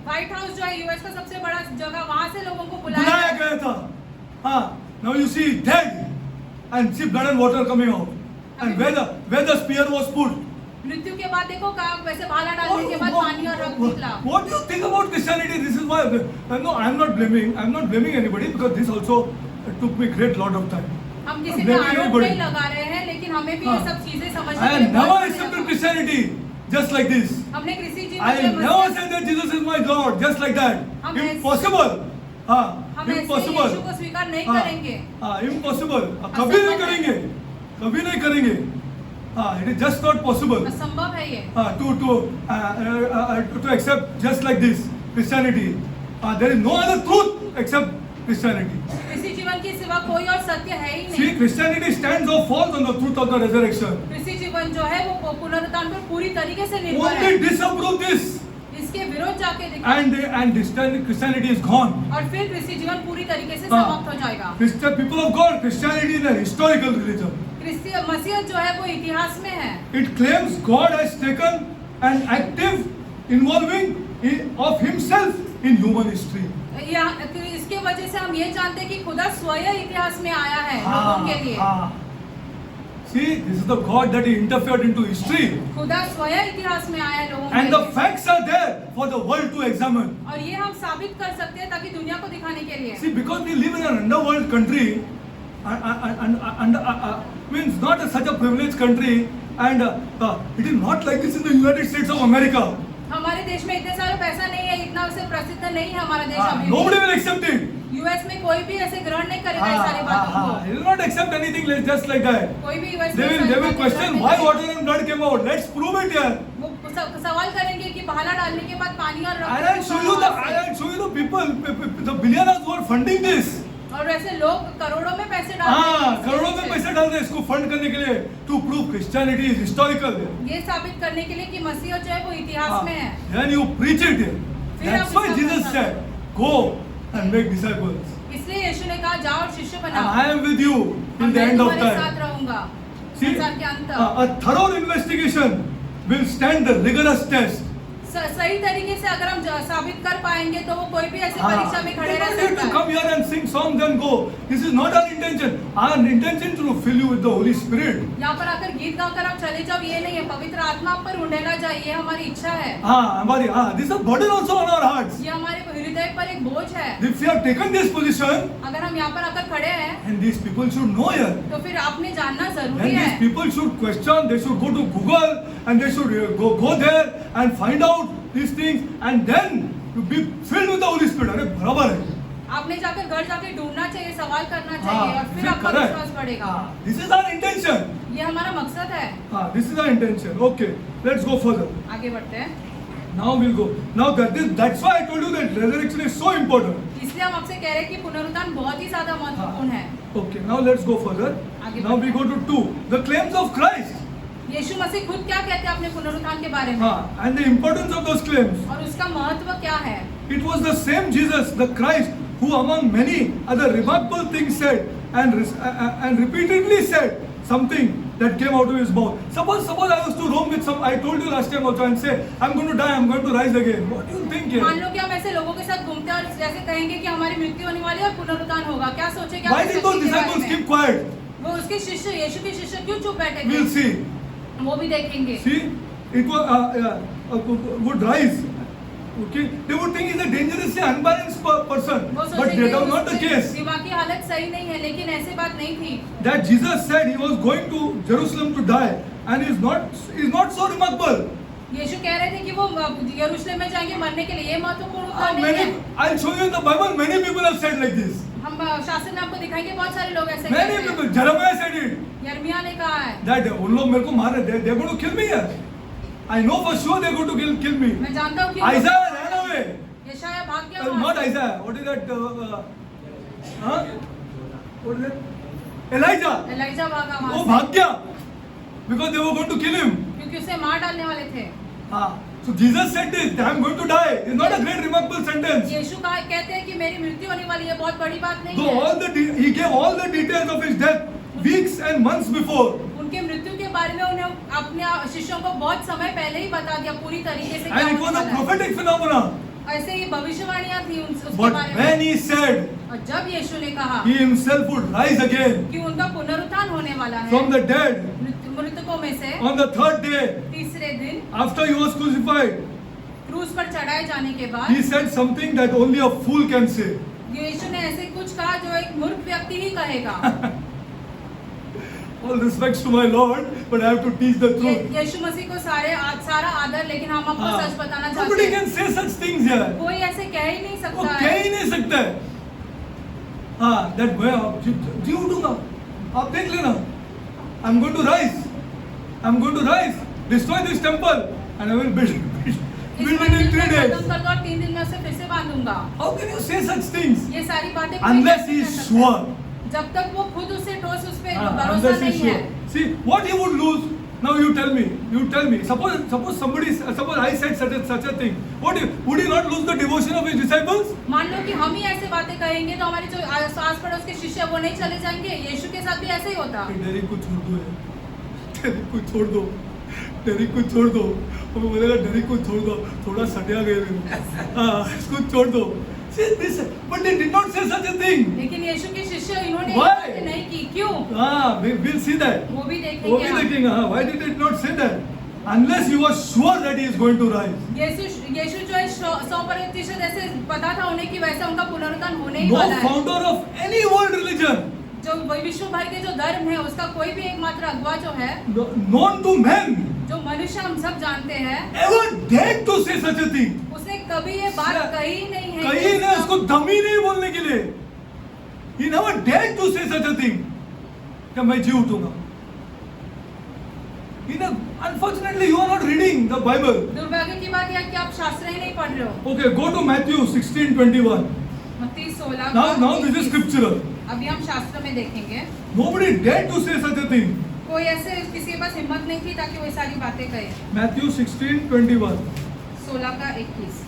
White house जो है यूएस का सबसे बड़ा जगह, वहां से लोगों को बुलाया गया था। Now you see dead and see blood and water coming out. And where the spear was put. मृत्यु के बाद देखो कहाँ वैसे भाला डालने के बाद पानी और रक्त निकला। What do you think about Christianity? This is why no, I'm not blaming anybody because this also took me great lot of time. हम किसी पे आरोप नहीं लगा रहे हैं, लेकिन हमें भी ये सब चीजें समझने I have never accepted Christianity just like this. हमने किसी I never said that Jesus is my Lord just like that. हम हम इम्पॉसिबल, हाँ हम ऐसे इम्पॉसिबल, यीशु को स्वीकार नहीं हाँ, करेंगे। हाँ इम्पॉसिबल, कभी नहीं करेंगे, कभी नहीं करेंगे, हाँ it is just not possible, असंभव है ये। to accept just like this Christianity. There is no other truth except Christianity. कृषि जीवन के सिवा कोई और सत्य है ही See, नहीं। Christianity stands or falls on the truth of the resurrection. कृषि जीवन जो है वो पुनरुत्थान पर पूरी तरीके से निर्भर है। Only disapprove this, इसके विरोध जाके दिखाएं and Christianity is gone. और फिर कृषि जीवन पूरी तरीके से हाँ। समाप्त हो जाएगा। Christian people of God, Christianity is a historical religion. क्रिस्ती मसीहत जो है वो इतिहास में है। It claims God has taken an active involving of Himself in human history. इसके वजह से हम ये जानते हैं कि खुदा स्वयं इतिहास में आया है लोगों के लिए। See, this is the God that He interfered into history. खुदा स्वयं इतिहास में आया है लोगों के And the लिए। facts are there for the world to examine. और ये हम साबित कर सकते हैं ताकि दुनिया को दिखाने के लिए। See, because we live in an underworld country, means not such a privileged country, and it is not like this in the United States of America. हमारे देश में इतने सारा पैसा नहीं है, इतना उसे प्रसिद्ध नहीं है हमारा देश अभी। Nobody will accept it. US में कोई भी ऐसे ग्रहण नहीं करेगा इस सारी बातों को। He will not accept anything just like that. कोई भी यूएस They में will question why water and blood came out. Let's prove it here. वो सवाल करेंगे कि भाला डालने के बाद पानी और And I'll show you the people, the billionaires who are funding this. और वैसे लोग करोड़ों में पैसे डाल हाँ, करोड़ों में पैसे डाल रहे हैं इसको फंड करने के लिए, to prove Christianity is historical. ये साबित करने के लिए कि मसीह जो है वो इतिहास में है। Then you preach it. That's why आप Jesus इसका said, go and make disciples. इसलिए यीशु ने कहा जाओ और शिष्य And बनाओ। I am with you till the मैं end of तुम्हारे साथ time. रहूंगा See, संसार के अंत तक। a thorough investigation will stand the rigorous test. सही तरीके से अगर हम साबित कर पाएंगे तो वो कोई भी ऐसी परीक्षा में खड़े रह You सकता to है। come here and sing songs and go. This is not our intention. Our intention is to fill you with the Holy Spirit. यहाँ पर आकर गीत गाकर आप चले जाओ ये नहीं है, पवित्र आत्मा आप पर उंडेला जाए, ये हमारी इच्छा है। This is a burden also on our hearts. ये हमारे हृदय पर एक बोझ है। If we have taken this position, अगर हम यहाँ पर आकर खड़े हैं and these people should know here. तो फिर आपने जानना जरूरी And है। these people should question, they should go to Google and they should go there and find out these things and then to be filled with the Holy Spirit. अरे बराबर है। आपने जाकर घर जाकर ढूंढना चाहिए, सवाल करना चाहिए और फिर आपका correct. विश्वास बढ़ेगा। This is our intention. ये हमारा मकसद है। This is our intention. Okay, let's go further. आगे बढ़ते हैं। Now we'll go. Now that's why I told you that resurrection is so important. इसलिए हम आपसे कह रहे हैं कि पुनरुत्थान बहुत ही ज्यादा महत्वपूर्ण है। Okay, now let's go further. आगे Now we बढ़ते go to 2. The claims of Christ. यीशु मसीह खुद क्या कहते हैं अपने पुनरुत्थान के बारे में And the importance of those claims. और उसका महत्व क्या है? It was the same Jesus, the Christ, who among many other remarkable things said and repeatedly said something that came out of his mouth. Suppose I was to roam with some, I told you last time also, and say, I'm going to die, I'm going to rise again. What do you think here? मान लो कि हम ऐसे लोगों के साथ घूमते हैं और जैसे कहेंगे कि हमारी मृत्यु होने वाली है और पुनरुत्थान होगा, क्या सोचेंगे? Why did those disciples keep quiet? वो उसके शिष्य, यीशु के शिष्य क्यों चुप बैठे थे? We'll see. वो भी देखेंगे। See, it would rise. Okay, they would think he's a dangerously unbalanced person, वो but सोचेंगे that was not the उसकी case. दिमाग की हालत सही नहीं है, लेकिन ऐसी बात नहीं थी। That Jesus said he was going to Jerusalem to die, and is not so remarkable. यीशु कह रहे थे कि वो यरूशलेम में जाएंगे मरने के लिए, ये महत्वपूर्ण उत्तर नहीं है। I'll show you in the Bible. Many people have said like this. हम शास्त्र में आपको दिखाएंगे बहुत सारे लोग ऐसे Many कहते हैं। people. Jeremiah said it. यिर्मयाह ने कहा है। That उन लोग मेरे को मार रहे, they're going to kill me here. I know for sure they're going to kill me. मैं जानता हूँ कि Isaiah ran away. यशायाह भाग गया वहाँ Not से। Isaiah. What is that? What is that? Elijah. ELISA भागा वो वहाँ से भाग गया because they were going to kill him. क्योंकि उसे मार डालने वाले थे। So Jesus said this, I'm going to die. It's not a great remarkable sentence. यीशु कहते हैं कि मेरी मृत्यु होने वाली है, बहुत बड़ी बात नहीं So है। he gave all the details of his death weeks and months before. उनके मृत्यु के बारे में उन्हें अपने शिष्यों को बहुत समय पहले ही बता दिया पूरी तरीके से क्या And it होने was a वाला है। prophetic phenomenon. ऐसे ही भविष्यवाणियां थी उसके But बारे when में। he said और जब यीशु ने कहा he himself would rise again कि उनका पुनरुत्थान होने वाला है from the dead मृतकों में से on the third day तीसरे दिन after he was crucified, क्रूस पर चढ़ाए जाने के he बाद said something that only a fool can say. यीशु ने ऐसे कुछ कहा जो एक मूर्ख व्यक्ति ही कहेगा। All respects to my Lord, but I have to teach the truth. यीशु मसीह को सारा आदर, लेकिन हम आपको हाँ, सच बताना चाहते nobody हैं। can say such things here. कोई ऐसे कह ही नहीं वो सकता कह है। ही नहीं सकता है। हाँ, that मैं जी उठूंगा, आप देख लेना। I'm going to rise. I'm going to rise. Destroy this temple, and I will build इस it in मंदिर 3 को days. खत्म कर दो और 3 दिन में उसे फिर से बांधूंगा। How can you say such things? ये सारी बातें कोई Unless कैसे he कह is सकता है? sure. जब तक वो खुद उसे ठोस उस पे हाँ, भरोसा unless he is नहीं है। sure. See what he would lose. Now you tell me. Suppose I said such a thing. Would he not lose the devotion of his disciples? मान लो कि हम ही ऐसे बातें कहेंगे तो हमारे जो आस पड़ोस के शिष्य हैं, वो नहीं चले जाएंगे। यीशु के साथ भी ऐसे ही होता। डेरिक को छोड़ दो यार, डेरिक को छोड़ दो, डेरिक को छोड़ दो। वो बोलेगा डेरिक को छोड़ दो, थोड़ा सटिया गए, हाँ इसको छोड़ दो। See this, but they did not say such a thing. लेकिन यीशु के शिष्य इन्होंने ये Why? बातें नहीं की, क्यों? हाँ, we'll see that. वो भी वो देखेंगे भी हम। देखेंगे, हाँ. Why did it not say that? Unless you are sure that he is going to rise. यीशु जो है 100% ऐसे पता था उन्हें कि वैसा उनका पुनरुत्थान होने ही No वाला है। founder of any world religion, जो विश्व भर के जो धर्म है उसका कोई भी एकमात्र अगुवा जो है, known to men, जो मनुष्य हम सब जानते हैं, ever dared to say such a thing. उसने कभी ये बात कही नहीं है। कहीं ने उसको दम ही नहीं बोलने के लिए। He never dared to say such a thing. क्या मैं जी उठूंगा? Unfortunately, you are not reading the Bible. दुर्भाग्य की बात यह है कि आप शास्त्र ही नहीं पढ़ रहे हो। Okay, go to Matthew 16:21. मत्ती 16 Now this is scriptural. अभी हम शास्त्र में देखेंगे। Nobody dared to say such a thing. कोई ऐसे किसी के पास हिम्मत नहीं थी ताकि वो सारी बातें कहे। Matthew 16:21. 16 का 21।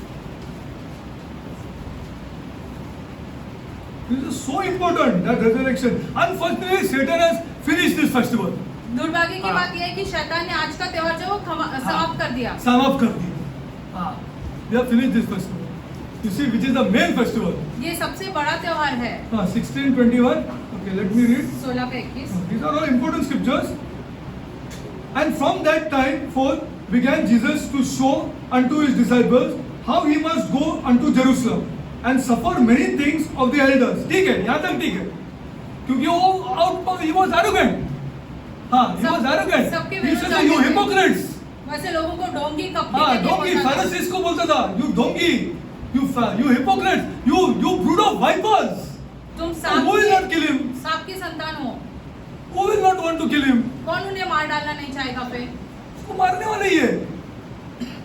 This is so important, that resurrection. Unfortunately, Satan has finished this festival. दुर्भाग्य की हाँ। बात यह है कि शैतान ने आज का त्योहार जो समाप्त कर दिया। समाप्त कर दिया। हाँ, they have finished this festival. You see, which is the main festival. ये सबसे बड़ा त्योहार है। हाँ, 16:21. Okay, let me read. 16 का 21। These are all important scriptures. And from that time forth began Jesus to show unto his disciples how he must go unto Jerusalem and suffer many things of the elders. ठीक है, यहाँ तक ठीक है, क्योंकि वो he was arrogant. हाँ, he was arrogant. सबके He विरुद्ध said, you hypocrites. वैसे लोगों को डोंगी कपटी हाँ, कहते डोंगी, बोलता था। Pharisees को बोलता था, you donkey, you hypocrites, you brood of vipers. तुम Who will not kill him? सांप की संतान हो। Who will not want to kill him? कौन उन्हें मार डालना नहीं चाहेगा फिर? उसको मारने वाले ही है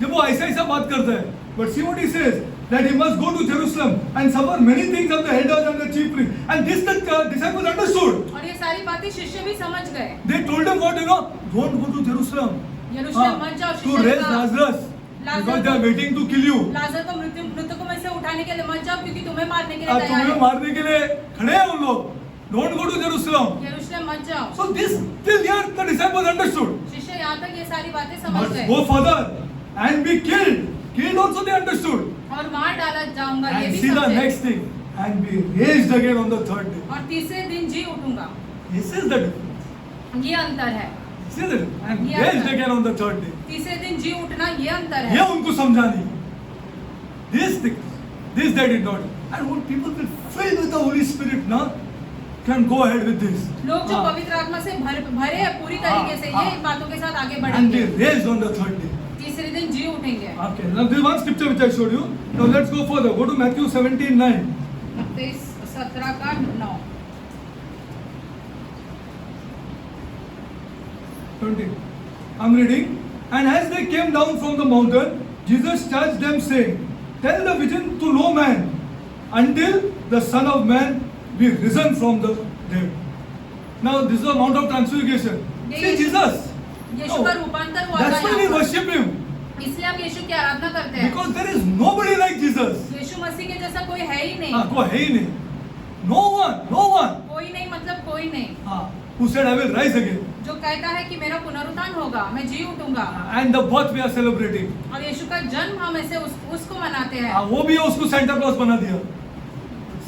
जब वो ऐसा बात करता है। But see what he says, that he must go to Jerusalem and suffer many things of the elders and the chief priests. And this the disciples understood. और ये सारी बातें शिष्य भी समझ गए। They told him what, don't go to Jerusalem. यरूशलेम मत जाओ, To शिष्य raise का Lazarus, because they are waiting to kill you. लाजर को मृतकों में से उठाने के लिए मत जाओ, क्योंकि तुम्हें मारने के लिए तैयार तुम्हें है। मारने के लिए खड़े हैं उन लोग। Don't go to Jerusalem. यरूशलेम मत जाओ। So this till here the disciples understood. शिष्य यहाँ तक ये सारी बातें समझ But गए। go further and be killed. Killed also they understood. और मार डाला जाऊंगा, ये And भी see the समझे। next thing, and be raised again on the third day. और तीसरे दिन जी उठूंगा। This is the difference. ये अंतर है। See that? And Yeah. raised again on the third day. तीसरे दिन जी उठना ये अंतर ये है। उनको समझा नहीं. This they did not. And when people will filled with the Holy Spirit, na, can go ahead with this. लोग जो हाँ. पवित्र आत्मा से भरे हैं पूरी तरीके से, हाँ. ये इन बातों के साथ आगे And they बढ़ेंगे। raised on the third day. तीसरे दिन जी उठेंगे। Okay. Now this is one scripture which I showed you. Now let's go further. Go to Matthew 17:9. मत्ती 17 का 9। 20. I'm reading. And as they came down from the mountain, Jesus charged them, saying, tell the vision to no man until the Son of Man be risen from the dead. Now this is the Mount of Transfiguration. See Jesus. यीशु का रूपांतर हुआ That's था why we यहाँ पर। worship him. इसलिए हम यीशु की आराधना करते हैं। Because there is nobody like Jesus. यीशु मसीह के जैसा कोई है ही नहीं। हाँ, कोई है ही नहीं. No one. कोई नहीं मतलब कोई नहीं। हाँ, who said I will rise again. जो कहता है कि मेरा पुनरुत्थान होगा, मैं जी उठूंगा। And the birth we are celebrating. और यीशु का जन्म हम ऐसे उसको मनाते हैं। हाँ, वो भी उसको सेंटा क्लॉज बना दिया.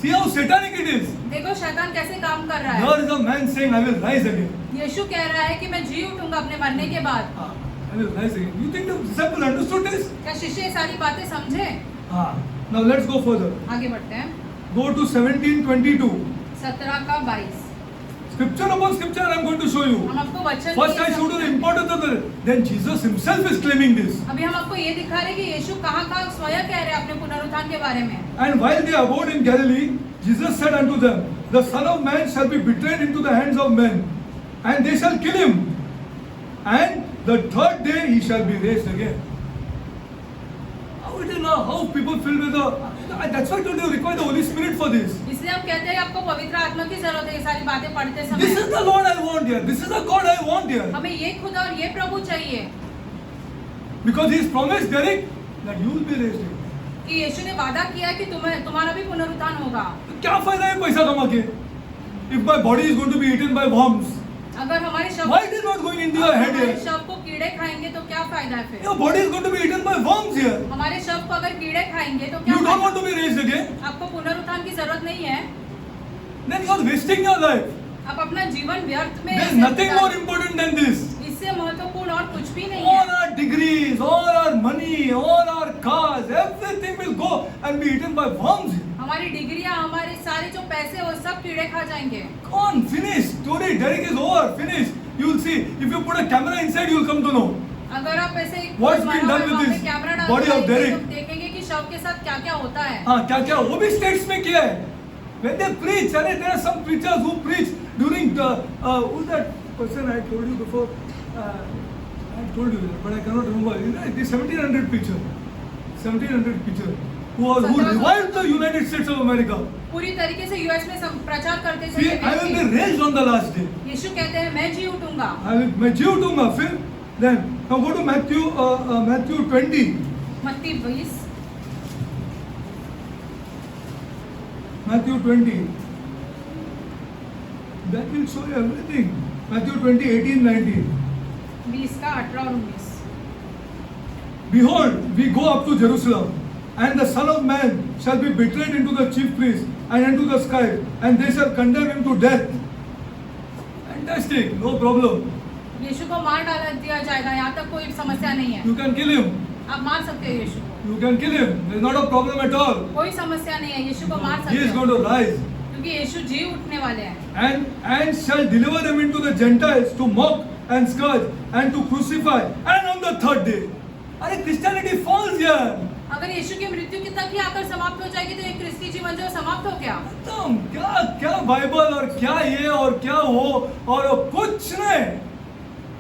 See how satanic it is. देखो शैतान कैसे काम कर रहा है। Here is a man saying, I will rise again. यीशु कह रहा है कि मैं जी उठूंगा अपने मरने के बाद। I will rise again. You think the disciple understood this? क्या शिष्य ये सारी बातें समझे? Now let's go further. आगे बढ़ते हैं। Go to 17:22. 17 का 22। Scripture upon scripture I am going to show you. हम आपको वचन First I दिए showed you the सब- importance of the. Then Jesus himself is claiming this. अभी हम आपको ये दिखा रहे हैं कि यीशु कहाँ कहाँ स्वयं कह रहे हैं अपने पुनरुत्थान के बारे में। And while they abode in Galilee, Jesus said unto them, the Son of Man shall be betrayed into the hands of men, and they shall kill him. And the third day he shall be raised again. How it is now? How people filled with the. That's why don't you require the Holy Spirit for this? इसलिए हम कहते हैं कि आपको पवित्र आत्मा की जरूरत है ये सारी बातें पढ़ते This समय। is the Lord I want here. This is the God I want here. हमें ये खुदा और ये प्रभु चाहिए Because He's promised, Derek, that you will be raised again. कि यीशु ने वादा किया है कि तुम्हारा भी पुनरुत्थान होगा। तो क्या फायदा है पैसा कमा के? If my body is going to be eaten by worms, अगर हमारे शव why it is not going into your head हमारे here? शव को कीड़े खाएंगे तो क्या फायदा है फिर? Your body is going to be eaten by worms here. हमारे शव को अगर कीड़े खाएंगे तो क्या You don't फायदा? want to be raised again? आपको पुनरुत्थान की जरूरत नहीं है। Then you are wasting your life. आप अपना जीवन व्यर्थ में There is ऐसे nothing बिता- more important than this. इससे महत्वपूर्ण और कुछ भी नहीं All है। our degrees, all our money, all our cars, everything will go and be eaten by worms. हमारी डिग्रियां, हमारे सारे जो पैसे वो सब कीड़े खा जाएंगे। Gone, finished. Story, Derek is over, finished. You will see. If you put a camera inside, you will come to know. अगर आप ऐसे एक What's बना been done हुआ with वहाँ पे this कैमरा डाल body of के Derek? तो देखेंगे कि शव के साथ क्या क्या होता है। हाँ क्या क्या वो भी states में किया है. When they preach, अरे there are some preachers who preach during the who's that person I told you before? I told you, but I cannot remember. You know, the 1700 preacher, 1700 preacher who revived the United States of America. पूरी तरीके से US में प्रचार करते थे See, ये I will व्यक्ति। be raised on the last day. यीशु कहते हैं मैं जी उठूंगा। मैं जी उठूंगा फिर. Then now go to Matthew 20. मत्ती 20 Matthew 20. That will show you everything. Matthew 20, 18, 19. 20 का 18 और 19। Behold, we go up to Jerusalem, and the Son of Man shall be betrayed into the chief priests and into the scribes, and they shall condemn him to death. Fantastic, no problem. यीशु को मार डाला दिया जाएगा, यहाँ तक कोई समस्या नहीं है। You can kill him. आप मार सकते हो यीशु को, You can kill him. There is not a problem at all. कोई समस्या नहीं है। यीशु को मार He सकते is हो going to rise. क्योंकि यीशु जी उठने वाले हैं। And shall deliver them into the Gentiles to mock and scourge and to crucify, and on the third day. अरे Christianity falls here. अगर यीशु की मृत्यु की तक ही आकर समाप्त हो जाएगी तो ये क्रिस्ती जीवन जो समाप्त हो गया। एकदम क्या क्या बाइबल और क्या ये और क्या वो और कुछ नहीं.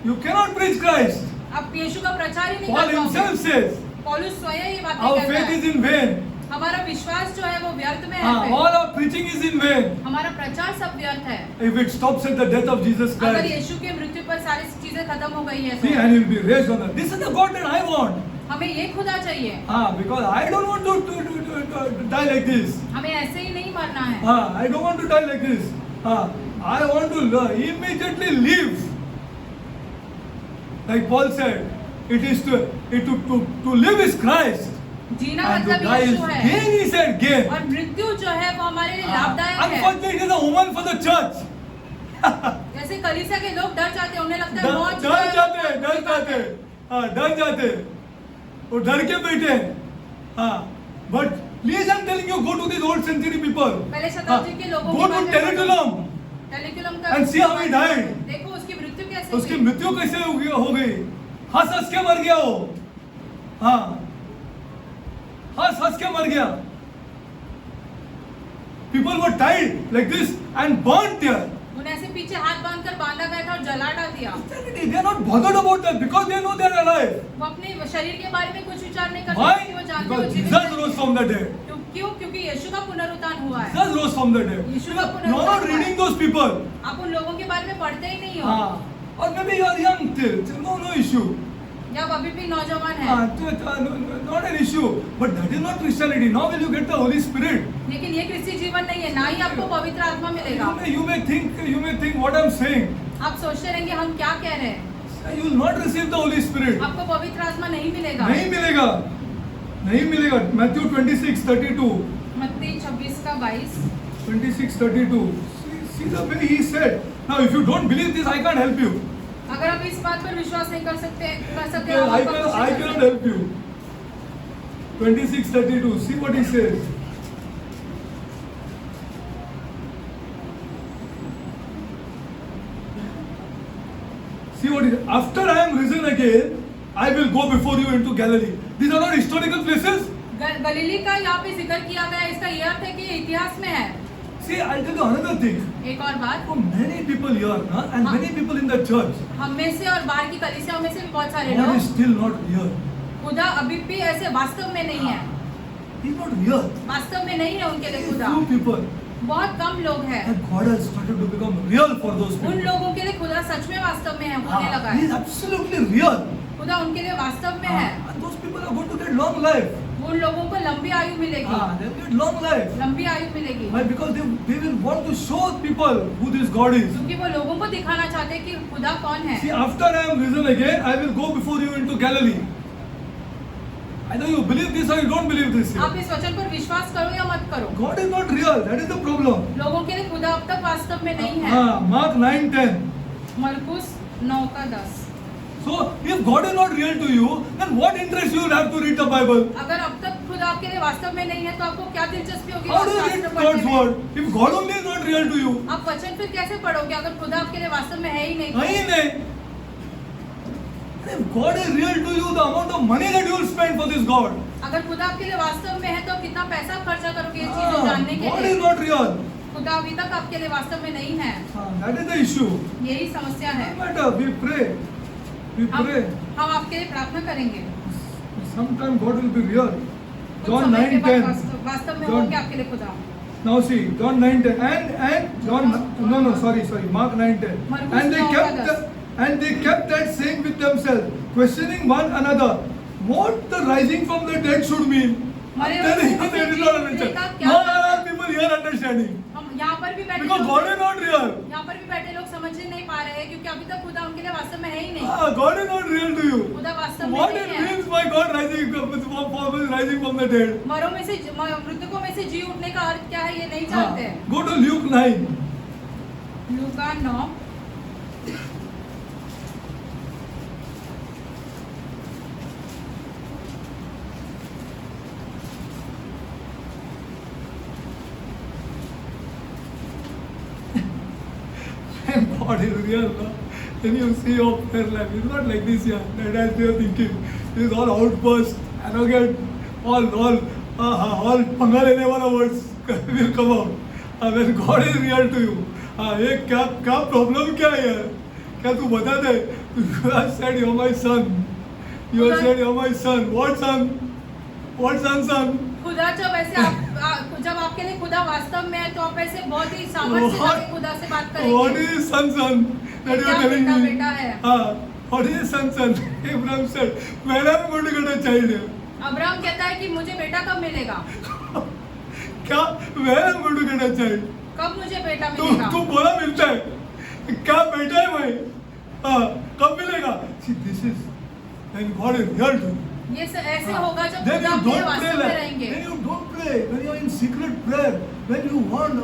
You cannot preach Christ. आप यीशु का प्रचार ही नहीं Paul कर himself पाओगे। says, पौलुस स्वयं ये बातें our कहता faith is है। in vain. हमारा विश्वास जो है वो व्यर्थ में है हाँ, फिर। all our preaching is in vain. हमारा प्रचार सब व्यर्थ है। If it stops at the death of Jesus अगर Christ. यीशु के मृत्यु पर सारी चीजें खत्म हो गई है See, तो and he will be raised on that. This is the God that I want. हमें ये खुदा चाहिए। Because I don't want to die like this. हमें ऐसे ही नहीं मरना है। I don't want to die like this. I want to immediately live. Like Paul said, to live is Christ. Jeena And to मतलब die is यीशु है gain, he said, gain. और मृत्यु जो है वो हमारे लिए लाभदायक है। Unfortunately, it is a woman for the church. जैसे कलीसिया के लोग डर जाते हैं, उन्हें लगता है मौत जो डर है, जाते वो डर अच्छी बात जाते है। डर जाते वो डर के बैठे. But please, I'm telling you, go to these old century people. पहले शताब्दी के लोगों Go की to बात है। Tenneculum. टेलिकुलम का And see how he died. देखो उसकी मृत्यु कैसे उसकी हुई। मृत्यु कैसे हो गई. हंस के मर गया वो. हंस के मर गया. People were tied like this and burnt there. उन्हें ऐसे पीछे हाथ बांधकर बांधा गया था और जला डाल दिया। They are not bothered about that because they know they are alive. वो अपने शरीर के बारे में कुछ विचार नहीं करते Why? क्योंकि वो जानते Because हो जीवित Jesus है। rose from the dead. क्यों? क्योंकि यीशु का पुनरुत्थान हुआ है। Jesus rose from the dead. यीशु का You are पुनरुत्थान not हुआ reading है। those people. आप उन लोगों के बारे में पढ़ते ही नहीं हो। Or maybe you are young still. No issue. या आप अभी भी नौजवान हैं। Not an issue. But that is not Christianity. Now will you get the Holy Spirit? लेकिन ये क्रिस्ती जीवन नहीं है, ना ही आपको पवित्र आत्मा मिलेगा। You may think what I am saying. आप सोचते रहेंगे हम क्या कह रहे हैं। You will not receive the Holy Spirit. आपको पवित्र आत्मा नहीं मिलेगा। नहीं मिलेगा. Matthew 26:32. मत्ती 26 का 22। 26:32. See the way he said. Now if you don't believe this, I can't help you. अगर आप इस बात पर विश्वास नहीं कर सकते I cannot help you. 26:32. See what he says. See what is after I am risen again, I will go before you into Galilee. These are not historical places. गलीली का यहाँ पे जिक्र किया गया है, इसका ये अर्थ है कि ये इतिहास में है। See, I'll tell you another thing. एक और बात, For many people here, and many people in the church, हम में से और बाहर की कलीसियाओं में से भी बहुत सारे God लोग, is still not real. खुदा अभी भी ऐसे वास्तव में नहीं है, He's not real. वास्तव में नहीं है उनके लिए खुदा। Few people, बहुत कम लोग हैं, and God has started to become real for those उन people. लोगों के लिए खुदा सच में वास्तव में है, होने लगा He is है। absolutely real. खुदा उनके लिए वास्तव में है। And those people are going to get long life. उन लोगों को लंबी आयु मिलेगी, They will get long life. लंबी आयु मिलेगी, Why? Because they will want to show people who this God is. क्योंकि वो लोगों को दिखाना चाहते हैं कि खुदा कौन है। See, after I am risen again, I will go before you into Galilee. I know you believe this or you don't believe this. आप इस वचन पर विश्वास करो या मत करो, God is not real. That is the problem. लोगों के लिए खुदा अब तक वास्तव में नहीं है। Mark 9:10. मरकुस 9:10। So, if God is not real to you, then what interest you will have to read the Bible? अगर अब तक खुदा आपके लिए वास्तव में नहीं है तो आपको क्या दिलचस्पी होगी How do you शास्त्र read पढ़ने God's में? word? If God only is not real to you, आप वचन फिर कैसे पढ़ोगे अगर खुदा आपके लिए वास्तव में है ही नहीं तो? नहीं नहीं. If God is real to you, the amount of money that you will spend for this God. अगर खुदा आपके लिए वास्तव में है तो कितना पैसा खर्चा करोगे ये चीजों जानने के God is लिए? not real. खुदा अभी तक आपके लिए वास्तव में नहीं है, That is the issue. यही समस्या है। No matter, we pray. We pray. हम आपके लिए प्रार्थना करेंगे, Sometime God will be real. कुछ John समय के बाद 9:10. वास्तव में John- होंगे आपके लिए खुदा। Now see, John 9:10 and John no sorry Mark 9:10 Marcus and they 9:10. kept that saying with themselves, questioning one another what the rising from the dead should mean. मरे Then हुए they को did जी not उठने understand. का क्या Not मतलब all है? people here understanding हम यहाँ पर भी बैठे because लोग- God is not real. यहाँ पर भी बैठे लोग समझ ही नहीं पा रहे हैं क्योंकि अभी तक खुदा उनके लिए वास्तव में है ही नहीं। God is not real to you. खुदा वास्तव में What नहीं it है। means by God rising from the dead. मरों में से मृतकों में से जी उठने का अर्थ क्या है ये नहीं जानते हैं। Go to Luke 9. Luka 9 And God is real. No? Then you see your prayer life. It's not like this, yeah. That as they are thinking. It's all outburst, arrogant, all पंगा लेने वाला words will come out. When God is real to you. ये क्या problem क्या है यार? क्या तू बता दे? You have said you're my son. You have said you're my son. What son? What son? खुदा जब आपके लिए खुदा वास्तव में है तो आप ऐसे बहुत ही सामर्थ्य से जाके खुदा से बात What करेंगे। is son that you are क्या telling बेटा me? बेटा है? What is son? Abraham said, when am I going to get a child? Abraham कहता है कि मुझे बेटा कब मिलेगा, क्या when am I going to get a child? कब मुझे बेटा तू मिलेगा। तू बोला मिलता है क्या बेटा है भाई कब मिलेगा? See, this is when God is real to you. ये ऐसे होगा जब Then खुदा you आपके लिए don't pray वास्तव में like, रहेंगे। then you don't pray when you are in secret prayer, when you want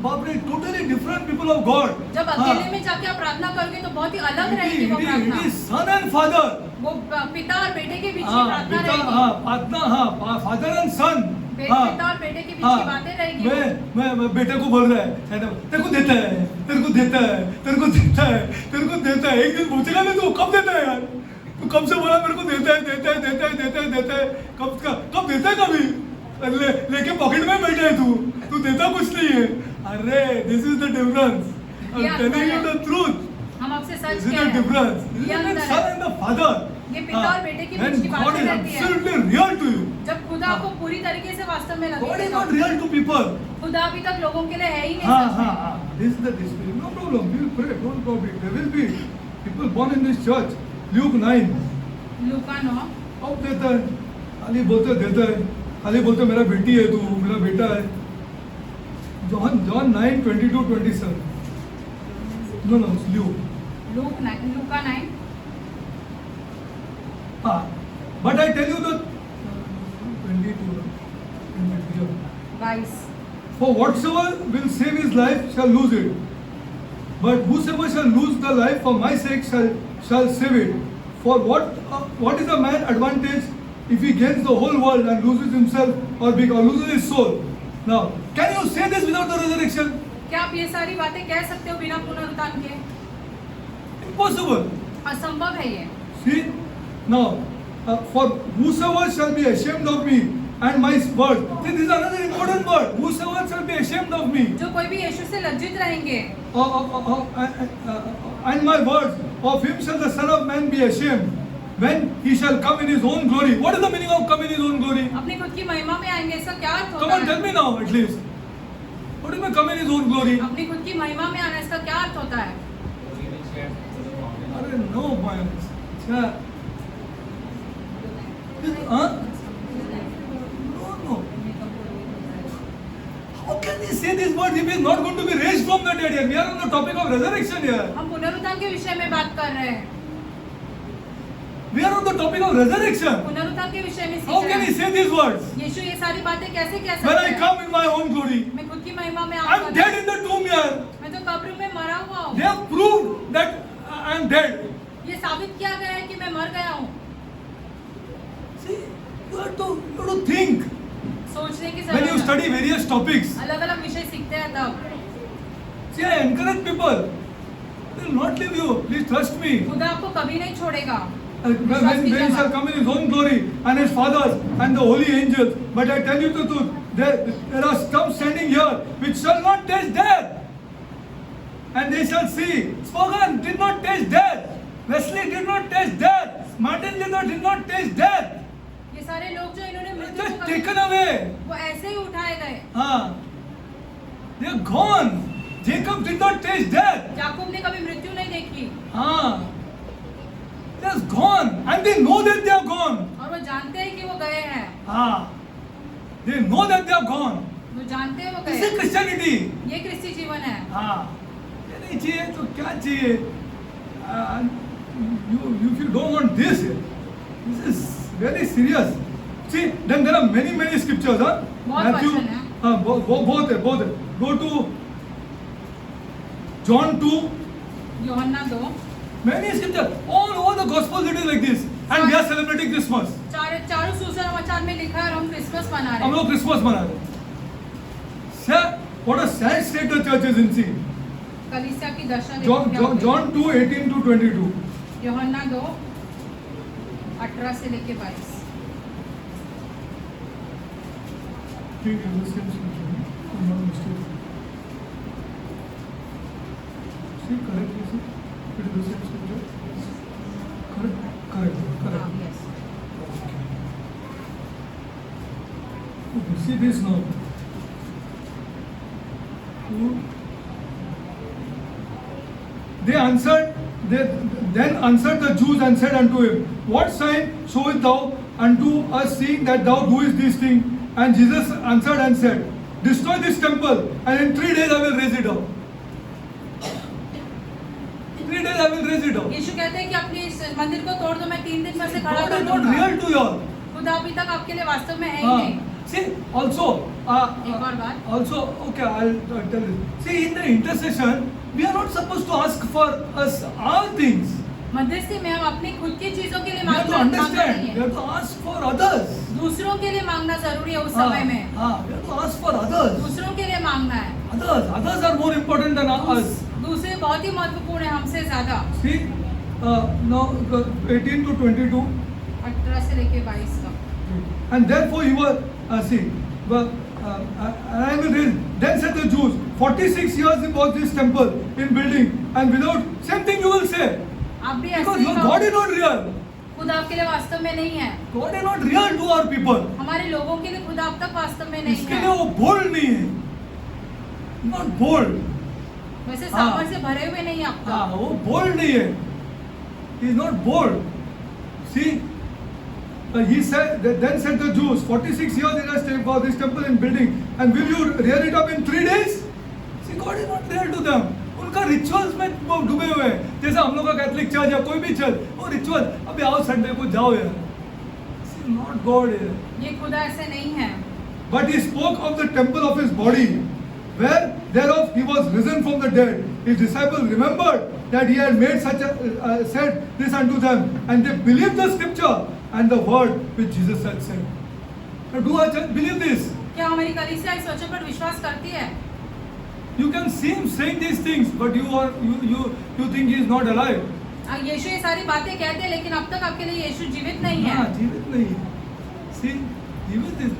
totally different people of God. जब अकेले में जाके आप प्रार्थना करोगे तो बहुत ही अलग रहेगी वो It प्रार्थना। is son and father. वो पिता और बेटे के बीच की प्रार्थना रहेगी। फादर एंड सन पिता और बेटे के बीच की बातें रहेगी। मैं बेटे को बोल रहा है ना, तेरे को देता है, तेरे को देता है, तेरे को देता है, तेरे को देता है। एक दिन पूछेगा ना तू कब देता है यार? तू कब से बोला मेरे को देता है, देता है, देता है, देता है, देता है, कब देता है कभी? लेके पॉकेट में बैठा है तू देता कुछ नहीं है। अरे this is the difference. I am telling you the truth. हम आपसे सच This is कह the रहे difference. हैं। This ये is the अंतर son है। and the father. ये पिता और बेटे के बीच की When God बातें is रहती है। absolutely real to you. जब खुदा आपको पूरी तरीके से वास्तव में God is लगेगा। not real to people. खुदा अभी तक लोगों के लिए है ही नहीं हाँ सच में। हाँ हाँ. This is the display. No problem. We will pray. Don't problem. There will be people born in this church. Luke 9. लूका 9 अब देता है. खाली बोलते देता है. खाली बोलते मेरा बेटी है तू, मेरा बेटा है. John 9:22-27. No, it's Luke. Luka 9 But I tell you the 22. 22 For whatsoever will save his life shall lose it. But whosoever shall lose the life for my sake shall save it. For what is a man advantage if he gains the whole world and loses himself or loses his soul? Now, can you say this without the resurrection? क्या आप ये सारी बातें कह सकते हो बिना पुनरुत्थान के? Impossible. असंभव है ये। See, now, for whosoever shall be ashamed of me and my word. See, this is another important word. Whosoever shall be ashamed of me जो कोई भी यीशु से लज्जित रहेंगे and my words, of him shall the Son of Man be ashamed when he shall come in his own glory. What is the meaning of come in his own glory? अपनी खुद की महिमा में आएंगे, इसका क्या अर्थ Come होता on, tell है? me now at least. What do you mean come in his own glory? अपनी खुद की महिमा में आना, इसका क्या अर्थ होता है? अरे no, man. अच्छा. Huh? No. How can he say these words if he is not going to be raised from the dead here? We are on the topic of resurrection here. हम पुनरुत्थान के विषय में बात कर रहे हैं, We are on the topic of resurrection. पुनरुत्थान के विषय में How सीख can रहे he हैं। say these words? यीशु ये सारी बातें कैसे कह When सकते I हैं? come in my own glory, मैं खुद की महिमा में I am आऊंगा, dead in the tomb here. मैं तो कब्र में मरा हुआ They हूँ। have proved that I am dead. ये साबित किया गया है कि मैं मर गया हूँ। See, you have to think. सोचने की When you जरूरत है। study various topics, अलग अलग विषय सीखते हैं तब। see, I encourage people. They will not leave you. Please trust me. खुदा आपको कभी नहीं छोड़ेगा। When he shall come in his own glory and his fathers and the holy angels. But I tell you the truth, there are some standing here which shall not taste death. And they shall see. Spogan did not taste death. Wesley did not taste death. Martin Luther did not taste death. ये सारे लोग जो इन्होंने मृत्यु Just को taken कभी- away. वो ऐसे ही उठाए गए। हाँ. They are gone. Jacob did not taste death. याकूब ने कभी मृत्यु नहीं देखी हाँ. They are gone. And they know that they are gone. और वो जानते हैं कि वो गए हैं। हाँ. They know that they are gone. वो जानते हैं वो This is गए। Christianity. ये क्रिस्ती जीवन है। हाँ. ये नहीं चाहिए तो क्या चाहिए? If you don't want this is very serious. See, then there are many scriptures. Huh? बहुत वचन है। हाँ, बहुत है. Go to John 2. यूहन्ना 2 Many scriptures. All over the gospel it is like this. And we are celebrating Christmas. चारों सुसमाचार में लिखा है और हम क्रिसमस मना रहे हम हैं। लोग क्रिसमस मना रहे हैं. Sir, what a sad state the church is in. See, कलीसिया की दशा देखो क्या होती है। John 2:18 to 22. यूहन्ना 2 18 से लेके 22। It is the same scripture. I'm not mistaken. See, correct, you see? It is the same scripture. Correct. हाँ, yes। Okay, see this now. Then answered the Jews and said unto him, What sign showest thou unto us, seeing that thou doest these things? And Jesus answered and said, Destroy this temple, and in 3 days I will raise it up. 3 days I will raise it up. यीशु कहते हैं कि अपने इस मंदिर को तोड़ दो, मैं 3 दिन में से खड़ा God कर is not दूंगा। real to y'all. खुदा अभी तक आपके लिए वास्तव में है ही नहीं। See, also, एक और बात। also, okay, I'll tell you. See, in the intercession, we are not supposed to ask for us our things. मध्यस्थी में हम अपनी खुद की चीजों के लिए We have to मांगना understand. नहीं We है। have to ask for others. दूसरों के लिए मांगना जरूरी है उस समय में। We have to ask for others. दूसरों के लिए मांगना है। Others are more important than us. दूसरे बहुत ही महत्वपूर्ण है हमसे ज्यादा। See, now 18 to 22. 18 से लेके 22 तक। And therefore he was, and I will raise. Then said the Jews, 46 years was this temple in building, and without, same thing you will say. आप भी Because ऐसे ही your कहो। God is not real. खुदा आपके लिए वास्तव में नहीं है। God is not real to our people. हमारे लोगों के लिए खुदा अब तक वास्तव में नहीं इसके लिए है। वो bold नहीं है. Not bold. वैसे हाँ। सामर से भरे हुए नहीं आप हाँ, तक। वो bold नहीं है. He is not bold. See, he said. Then said the Jews, 46 years it has taken for this temple in building, and will you rear it up in 3 days? See, God is not real to them. उनका rituals में वो डूबे हुए हैं. जैसे हम लोग का कैथलिक चर्च या कोई भी चर्च, वो रिचुअल. अभी आओ संडे को जाओ यार. See, not God here. ये खुदा ऐसे नहीं है। But he spoke of the temple of his body, where thereof he was risen from the dead. His disciples remembered that he had made said this unto them, and they believed the scripture and the word which Jesus had said. Now, do our church believe this? क्या हमारी कलीसिया इस वचन पर विश्वास करती है? You can see him saying these things, but you think he is not alive. यीशु ये सारी बातें कहते हैं लेकिन अब तक आपके लिए यीशु जीवित नहीं है। हाँ, जीवित नहीं है। See, जीवित is.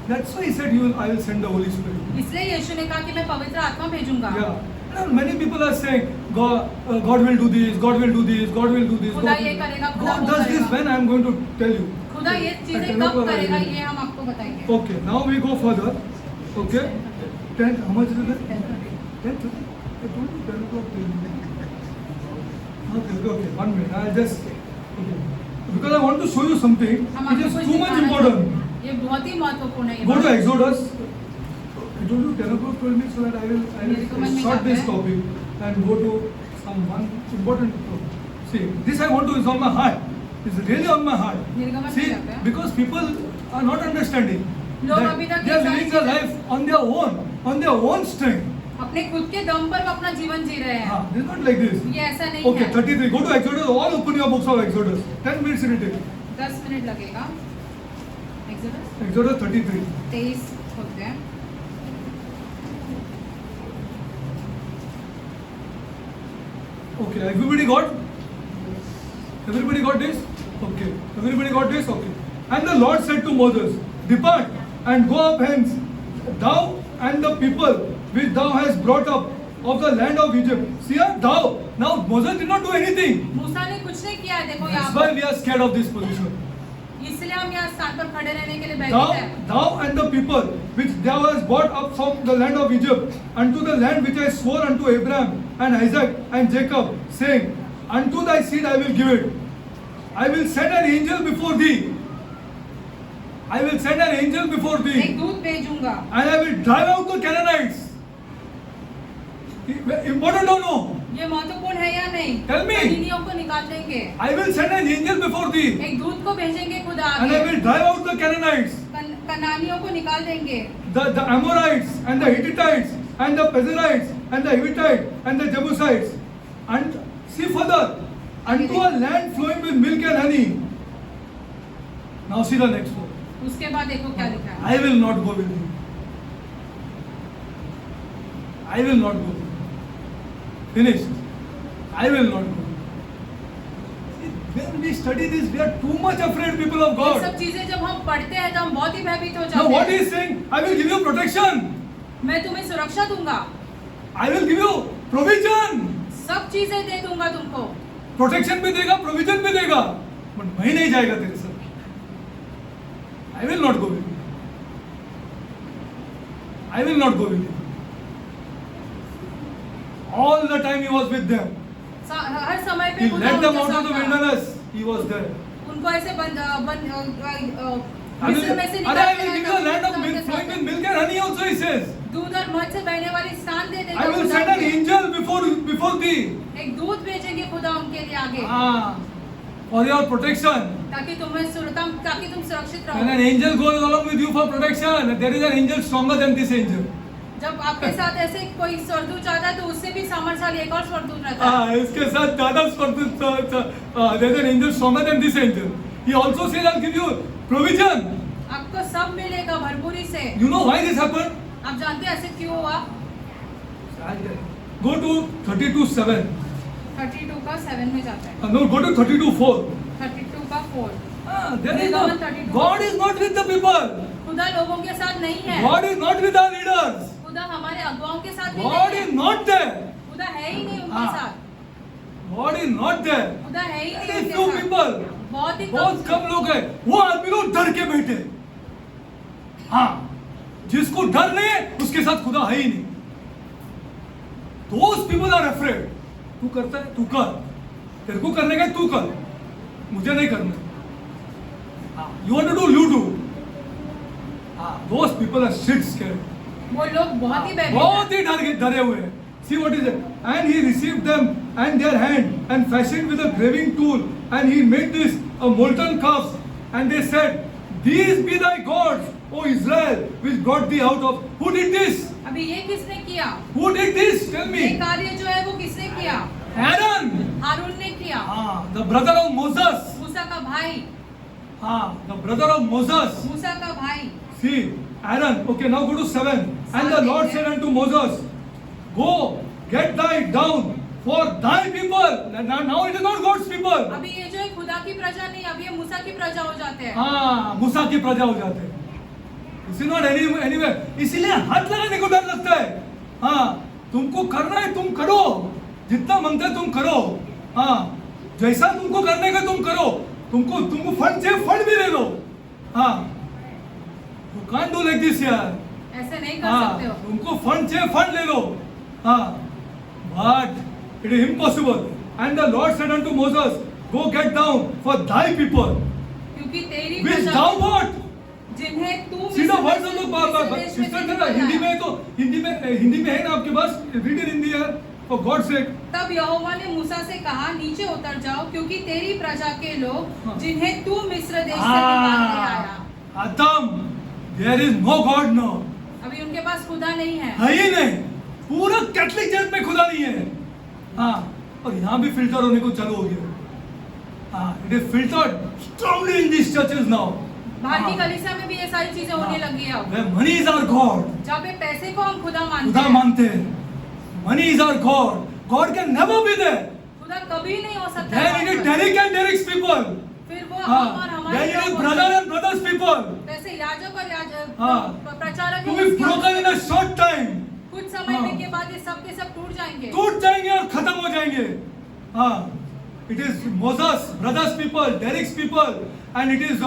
That's why he said, I will send the Holy Spirit. इसलिए यीशु ने कहा कि मैं पवित्र आत्मा भेजूंगा। Yeah. And many people are saying, God will do this, God will do this, God will do this. खुदा ये करेगा, खुदा God वो does this करेगा। when I am going to tell you. खुदा ये चीजें कब करेगा ये हम आपको बताएंगे। Okay, now we go further. Okay. 10, how much is it? 10:30? I told you 10 o'clock. Okay, 1 minute. I'll just. Okay. Because I want to show you something हम which आपको is कुछ too much दिखाना important. है। ये बहुत ही महत्वपूर्ण है ये Go to बात। Exodus. I told you 10 o'clock told me so that I will short this topic and go to some one important topic. See, this I want to is on my heart. It's really on my heart. निर्गमन See, में जाते हैं। because people are not understanding. लोग that अभी तक they are ये सारी living their चीजें- life on their own strength. अपने खुद के दम पर वो अपना जीवन जी रहे हैं। This is not like this. ये ऐसा नहीं Okay, है। 33. Go to Exodus. All open your books of Exodus. 10 minutes it will take. 10 minute लगेगा। Exodus Exodus 33. 23 होते हैं। Okay, everybody got? Everybody got this? Okay. Everybody got this? Okay. And the Lord said to Moses, Depart and go up hence, thou and the people which thou hast brought up of the land of Egypt. See here, thou. Now Moses did not do anything. मूसा ने कुछ नहीं किया है, देखो यहाँ That's why पर। we are scared of this position. इसलिए हम यहाँ स्थान पर खड़े रहने के लिए Thou, भयभीत हैं। thou and the people which thou hast brought up from the land of Egypt unto the land which I swore unto Abraham and Isaac and Jacob, saying, Unto thy seed I will give it. I will send an angel before thee. I will send an angel before एक thee, दूत भेजूंगा। and I will drive out the Canaanites. Important or no? ये महत्वपूर्ण है या नहीं? Tell me. कनानियों को निकाल देंगे। I will send an angel before thee, एक दूत को भेजेंगे खुदा and I आगे। will drive out the Canaanites, कनानियों को निकाल देंगे। the Amorites, and the Hittites, and the Perizzites, and the Hivites, and the Jebusites, and see further, unto a land flowing with milk and honey. Now see the next one. उसके बाद देखो क्या लिखा है। I will not go with you. I will not go. Finished. I will not go. See, when we study this, we are too much afraid, people of ये God. सब चीजें जब हम पढ़ते हैं तो हम बहुत ही भयभीत हो Now जाते what he हैं। is saying? I will give you protection. मैं तुम्हें सुरक्षा दूंगा, I will give you provision. सब चीजें दे दूंगा तुमको। प्रोटेक्शन भी देगा, प्रोविजन भी देगा, बट वही नहीं जाएगा तेरे साथ। I will not go with you. I will not go with you. All the time he was with them. हर समय पे He खुदा led them उनके out of साथ the था। wilderness. He was there. उनको ऐसे I will, मिस्र में से I will निकाल give you a land of milk flowing with milk and honey also, he says. दूध और मध से बहने वाली स्थान दे देगा I will खुदा send an उन्हें। angel before thee. एक दूध भेजेंगे खुदा उनके लिए आगे For your protection. ताकि तुम सुरक्षित When रहो। an angel goes along with you for protection, there is an angel stronger than this angel. जब आपके साथ ऐसे कोई स्वर्गदूत आता है तो उससे भी सामर्थ्यशाली एक और स्वर्गदूत रहता है। इसके साथ ज्यादा there is an angel stronger than this angel. He also says, I'll give you provision. आपको सब मिलेगा भरपूरी से। You know why this happened? आप जानते हैं ऐसे क्यों हुआ? Go to 32:7. 32 का 7 में जाता है। No, go to 32:4. 32 का 4। There is no, 32. God is not with the people. खुदा लोगों के साथ नहीं है। God is not with our leaders. खुदा हमारे अगुवाओं के साथ भी God नहीं is है। not there. खुदा है ही नहीं उनके हाँ। साथ। God is not there. खुदा है ही नहीं Very उनके few साथ। people. बहुत ही बहुत कम लोग हैं। वो आदमी लोग डर के बैठे। हाँ, जिसको डर नहीं है उसके साथ खुदा है ही नहीं। Those people are afraid. तू करता है तू कर, तेरे को करने का तू कर, मुझे नहीं करना। You want to do, you do. Those people are shit scared. वो लोग बहुत ही भयभीत बहुत ही डरे हुए हैं। See what is it? And he received them and their hand and fashioned with a graving tool, and he made this a molten calf. And they said, These be thy gods, O Israel, which brought thee out of. Who did this? अभी ये किसने किया? Who did this? Tell ये me. कार्य जो है वो किसने किया? Aaron. हारून ने किया। The brother of Moses. मूसा का भाई। The brother of Moses. मूसा का भाई। See, Aaron. Okay, now go to 7. And the Lord said unto Moses, Go, get thy down, for thy people. Now it is not God's people. अभी ये जो है खुदा की प्रजा नहीं, अभी ये मूसा की प्रजा हो जाते हैं। हाँ, मूसा की प्रजा हो जाते हैं। This is not anywhere. इसीलिए हाथ लगाने को डर लगता है। हाँ, तुमको करना है तुम करो, जितना मांगता है तुम करो। हाँ, जैसा तुमको करने का तुम करो, तुमको फंड चाहिए फंड भी ले लो। हाँ, you can't do like this यार। ऐसे नहीं कर सकते हो। तुमको फंड चाहिए फंड ले लो। हाँ, but it is impossible. And the Lord said unto Moses, go get down for thy people, क्योंकि तेरी which प्रजा thou bought. जिन्हें तू See the words of मिस्र the देश में sister से ना निकाला हिंदी है। में तो हिंदी में है ना आपके पास, read in Hindi यार, for God's sake. तब यहोवा ने मूसा से कहा, नीचे उतर जाओ, क्योंकि तेरी प्रजा के लोग हाँ। जिन्हें तू मिस्र देश से निकालने आया। Adam, there is no God now. अभी उनके पास खुदा नहीं है। है ही नहीं, पूरा कैथलिक चर्च में खुदा नहीं है। हाँ, और यहाँ भी फिल्टर होने को चालू हो गया। हाँ, it is filtered strongly in these churches now. बाहर की कलीसिया में भी ये सारी चीजें होने लगी है अब। Where money is our God. जहाँ पे पैसे को हम खुदा मानते खुदा हैं। मानते हैं। Money is our God. God can never be there. खुदा कभी नहीं हो सकता। Then it is Derek and Derek's people. फिर वो हाँ, हम और हमारे then it is लोग brother होते हैं। and brothers people. जैसे याजक और हाँ, प्रचारक to हैं, be उसके broken in a short time. कुछ समय हाँ। के बाद ये सब के सब टूट जाएंगे। टूट जाएंगे और खत्म हो जाएंगे। हाँ, it is Moses, brothers people, Derek's people, and it is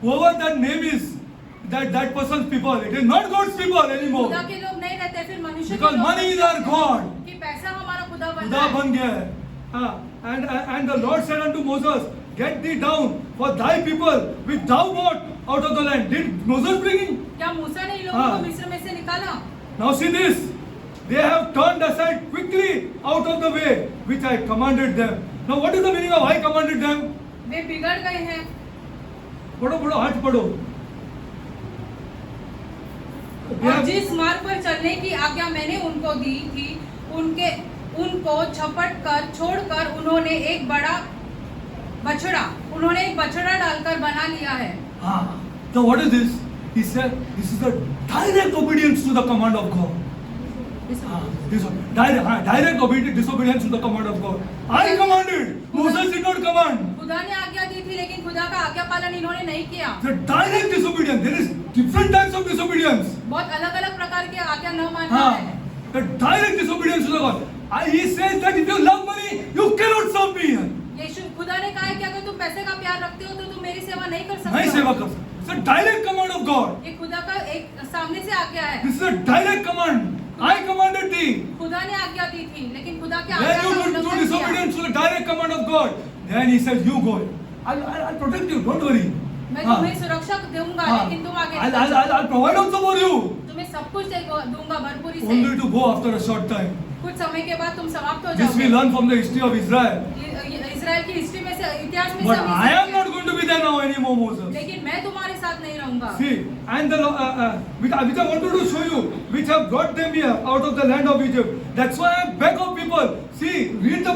whoever that name is, that person's people. It is not God's people खुदा anymore. के लोग नहीं रहते, फिर मनुष्य के Because लोग money is our God. कि पैसा हमारा खुदा बन खुदा रहा है। बन गया है। हाँ, and the Lord said unto Moses, get thee down for thy people which thou brought out of the land. Did Moses bring in? क्या मूसा ने इन लोगों हाँ। को मिस्र में से निकाला? Now see this. They have turned aside quickly out of the way which I commanded them. Now what is the meaning of I commanded them? वे बिगड़ गए हैं। पढ़ो पढ़ो हाथ पढ़ो। They और have- जिस मार्ग पर चलने की आज्ञा मैंने उनको दी थी, उनको झपट कर छोड़कर उन्होंने एक बछड़ा डालकर बना लिया है। हाँ. So what is this? He said this is a direct obedience to the command of God. This one. Direct disobedience to the command of God. I commanded. Moses did not command. खुदा ने आज्ञा दी थी, लेकिन खुदा का आज्ञा पालन इन्होंने नहीं किया। The direct disobedience. There is different types of disobedience. बहुत अलग अलग प्रकार के आज्ञा न मानना हाँ. है। The direct disobedience to the God. He says that if you love money, you cannot serve me. यीशु खुदा ने कहा है कि अगर तुम पैसे का प्यार रखते हो तो तुम मेरी सेवा नहीं कर सकते नहीं हो। सेवा कर सकते. It's a direct command of God. ये खुदा का एक सामने से आज्ञा है। This is a direct command. I commanded thee. खुदा ने आज्ञा दी थी, लेकिन खुदा के When आज्ञा you का do उल्लंघन किया। disobedience to the direct command of God, then he says, you go. I'll protect you. Don't worry. मैं हाँ. तुम्हें सुरक्षा दूंगा, हाँ. लेकिन तुम आगे निकल जाओ। I'll provide also for you. तुम्हें सब कुछ दूंगा भरपूरी से। Only to go after a short time. कुछ समय के बाद तुम समाप्त हो This we जाओगे। learn from the history of Israel. Israel की हिस्ट्री में से, इतिहास में But से हम I am सीखते not हैं। going to be there now anymore, Moses. लेकिन मैं तुम्हारे साथ नहीं रहूंगा। See, and which I wanted to show you, which have brought them here out of the land of Egypt. That's why I beg of people. See, read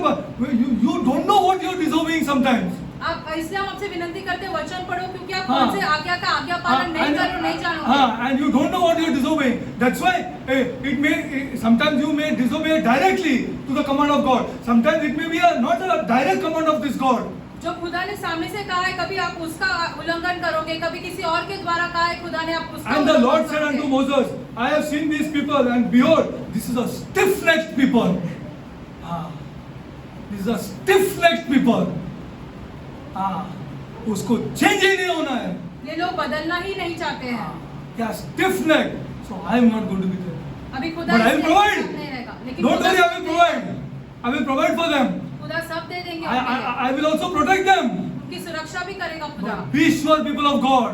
you don't know what you're disobeying sometimes. आप इसलिए हम आपसे विनंती करते हैं, वचन पढ़ो, क्योंकि आप हाँ. कौन से आज्ञा का आज्ञा पालन नहीं करो, नहीं जानोगे। And you don't know what you're disobeying. That's why sometimes you may disobey directly to the command of God. Sometimes it may be not a direct command of this God. जो खुदा ने सामने से कहा है, कभी आप उसका उल्लंघन करोगे, कभी किसी और के द्वारा कहा है खुदा ने, आप उसका And the उल्लंघन Lord said करोगे। unto Moses, I have seen these people, and behold, this is a stiff-necked people. This is a stiff-necked people. उसको चेंज ही नहीं होना है। ये लोग बदलना ही नहीं चाहते हैं। क्या stiff-necked? So I am not going to be there. अभी खुदा But I will इसलिए provide. साथ नहीं रहेगा, लेकिन Don't खुदा worry, I सब will दे provide. देगा। I will provide for them. खुदा सब दे देंगे उनके लिए। I will also protect them. उनकी सुरक्षा भी करेगा खुदा। But be sure, people of God,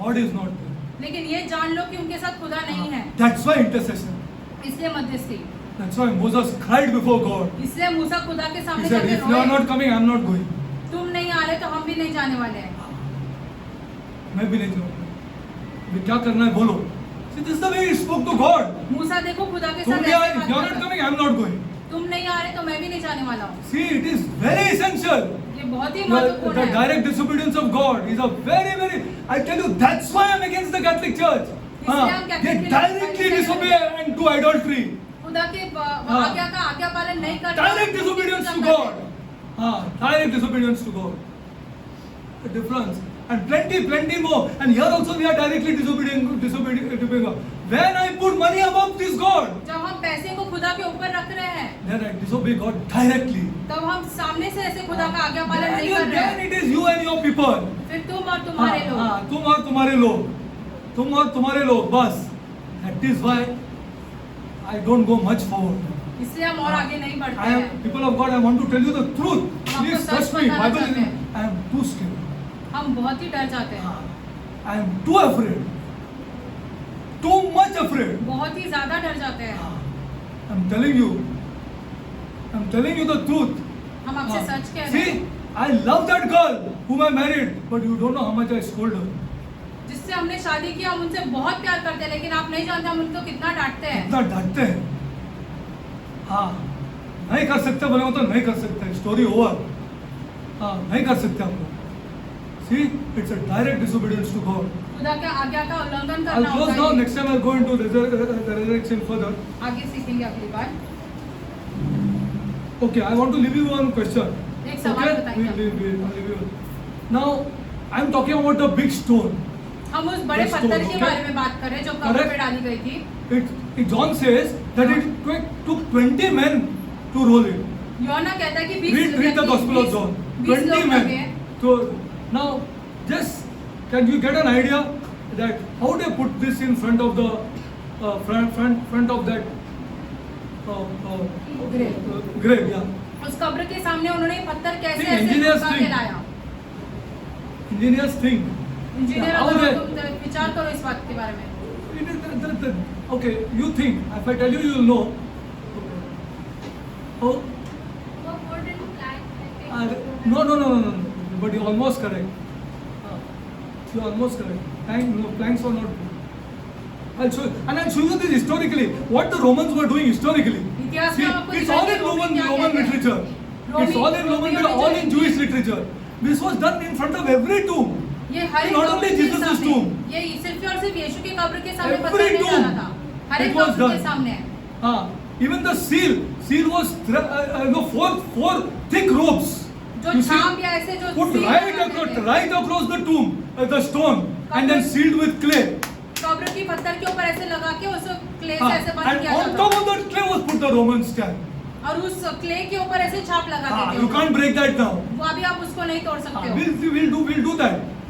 God is not there. लेकिन ये जान लो कि उनके साथ खुदा नहीं है, That's why intercession. इसलिए मध्यस्थी। That's why Moses cried before God. इसलिए मूसा खुदा के He सामने said, जाके if you are रोए, not coming, I am not going. तुम नहीं आ रहे तो हम भी नहीं जाने वाले हैं। मैं भी नहीं जाऊंगा। अभी क्या करना है बोलो। See, this is the way he spoke to God. मूसा देखो खुदा के तुम साथ भी ऐसे आए, if बात you are not करता है। coming, I am not going. तुम नहीं आ रहे तो मैं भी नहीं जाने वाला हूँ। See, it is very essential. ये बहुत ही The महत्वपूर्ण है। direct disobedience of God is a very, I tell you, that's why I'm against the Catholic Church. इसलिए हम They Catholic directly disobey and do idolatry. खुदा खुदा के हाँ। आज्ञा का आज्ञा पालन नहीं करते, Direct disobedience to God. Direct disobedience to God. The difference. And plenty more. And here also we are directly disobeying God. When I put money above this God, जब हम पैसे को खुदा के ऊपर रख रहे हैं, then I disobey God directly. तब हम सामने से ऐसे खुदा का आज्ञा पालन नहीं कर रहे Then हैं। it is you and your people. फिर तुम और तुम्हारे लोग, तुम और तुम्हारे लोग, बस. That is why I don't go much forward. इसलिए हम और आगे नहीं बढ़ते I am हैं। people of God. I want to tell you the truth. हम Please आपको trust सच me. बताना Bible चाहते is. हैं। I am too scared. हम बहुत ही डर जाते हैं, I am too afraid. Too much afraid. बहुत ही ज्यादा डर जाते हैं। I'm telling you the truth. हम आपसे सच कह रहे हैं। See, I love that girl whom I married, but you don't know how much I scold her. जिससे हमने शादी किया, हम उनसे बहुत प्यार करते हैं, लेकिन आप नहीं जानते हम उनको कितना डांटते हैं। कितना डांटते हैं। नहीं कर सकते बोले तो नहीं कर सकते, स्टोरी ओवर। नहीं कर सकते हम लोग। See, it's a direct disobedience to God. खुदा के आज्ञा का उल्लंघन I'll करना close होता now. है। Next time I'll go into the resurrection further. आगे सीखेंगे अगली बार। Okay, I want to leave you one question. एक सवाल बताइए। I'll leave you. Now, I'm talking about the big stone. हम उस बड़े Big पत्थर stone, के okay? बारे में बात कर रहे हैं जो कब्र Correct. पे डाली गई थी। John says that it took 20 men to roll it. योना कहता है कि 20 Read the Gospel of John. 20 20 लोग men. लगे। So now, just can you get an idea that how they put this in front of the front of that grave? Yeah. उस कब्र के सामने उन्होंने ये पत्थर कैसे See, ऐसे engineers उठा के think. लाया। Engineers think. इंजीनियर How अगर they- तुम विचार करो इस बात के बारे में। Okay, you think. If I tell you, you'll know. Oh, no. But you're almost correct. You're almost correct. Planks were not. I'll show you. And I'll show you this historically. What the Romans were doing historically. इतिहास See, में आपको it's दिखाई all they in रोमी क्या Roman कहते हैं। literature. It's all in Roman literature, all in Jewish literature. This was done in front of every tomb. ये हर एक Not कब्र only के Jesus' सामने, tomb. ये सिर्फ और सिर्फ यीशु के कब्र के सामने Every पत्थर नहीं tomb. डाला था, हर It एक was कब्र के done. सामने। Even the seal was four thick ropes. जो You see, छाप या ऐसे जो put सील right लगाते थे, across the tomb, the stone, and then sealed with clay. कब्र की पत्थर के ऊपर ऐसे लगा के उस क्ले से ऐसे बंद And किया on जाता top था, of that clay was put the Roman stamp. और उस क्ले के ऊपर ऐसे छाप लगाते थे। You can't break that now. वो अभी आप उसको नहीं तोड़ सकते हो।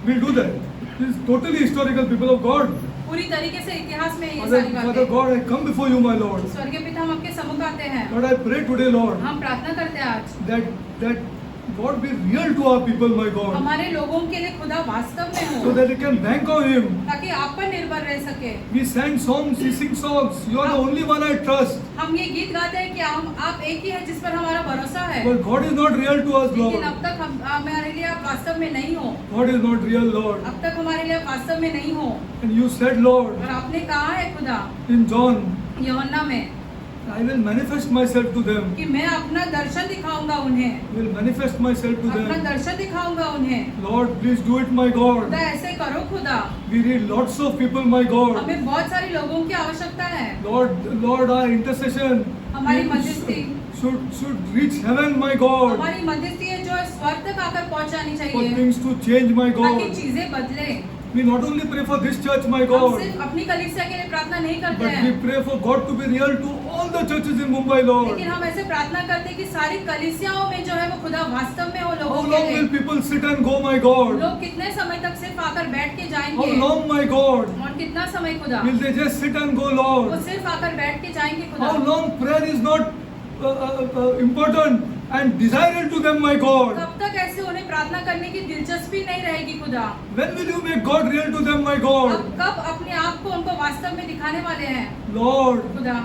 We'll do that. This is totally historical, people of God. पूरी तरीके से इतिहास में ये सारी Father बातें। God, I come before you, my Lord. स्वर्गीय पिता, हम आपके सम्मुख आते हैं। Lord, I pray today, Lord, हम प्रार्थना करते हैं आज that God be real to our people, my God, हमारे लोगों के लिए खुदा वास्तव में so हो, that they can bank on Him. ताकि आप पर निर्भर रह सके। We sang songs, we sing songs. You are the only one I trust. हम ये गीत गाते हैं कि आप एक ही है जिस पर हमारा भरोसा है, But God is not real to us, लेकिन Lord. अब तक हमारे लिए आप वास्तव में नहीं हो। God is not real, Lord. अब तक हमारे लिए आप वास्तव में नहीं हो। And you said, Lord, और आपने कहा है खुदा in John, यूहन्ना में I will manifest myself to them. कि मैं अपना दर्शन दिखाऊंगा उन्हें, Will manifest myself to अपना them. दर्शन दिखाऊंगा उन्हें। Lord, please do it, my God. खुदा ऐसे करो खुदा, We need lots of people, my God. हमें बहुत सारे लोगों की आवश्यकता है। Lord, our intercession हमारी मध्यस्थी should reach heaven, my God. हमारी मध्यस्थी है जो स्वर्ग तक आकर पहुंचानी For चाहिए, things to change, my ताकि God. चीजें बदले। We not only pray for this church, my हम God, सिर्फ अपनी कलीसिया के लिए प्रार्थना नहीं करते but we हैं, pray for God to be real to all the churches in Mumbai, Lord. लेकिन हम ऐसे प्रार्थना करते हैं कि सारी कलीसियाओं में जो है वो खुदा वास्तव में हो How लोगों के long will लिए। people sit and go, my God? लोग कितने समय तक सिर्फ आकर बैठ के How जाएंगे, long, my God? और कितना समय खुदा Will they just sit and go, वो Lord? सिर्फ आकर बैठ के जाएंगे How खुदा। long prayer is not important and desirable to them, my God? कब तक ऐसे उन्हें प्रार्थना करने की दिलचस्पी नहीं रहेगी खुदा। When will you make God real to them, my God? अब कब अपने आप को उनको वास्तव में दिखाने वाले हैं Lord, खुदा।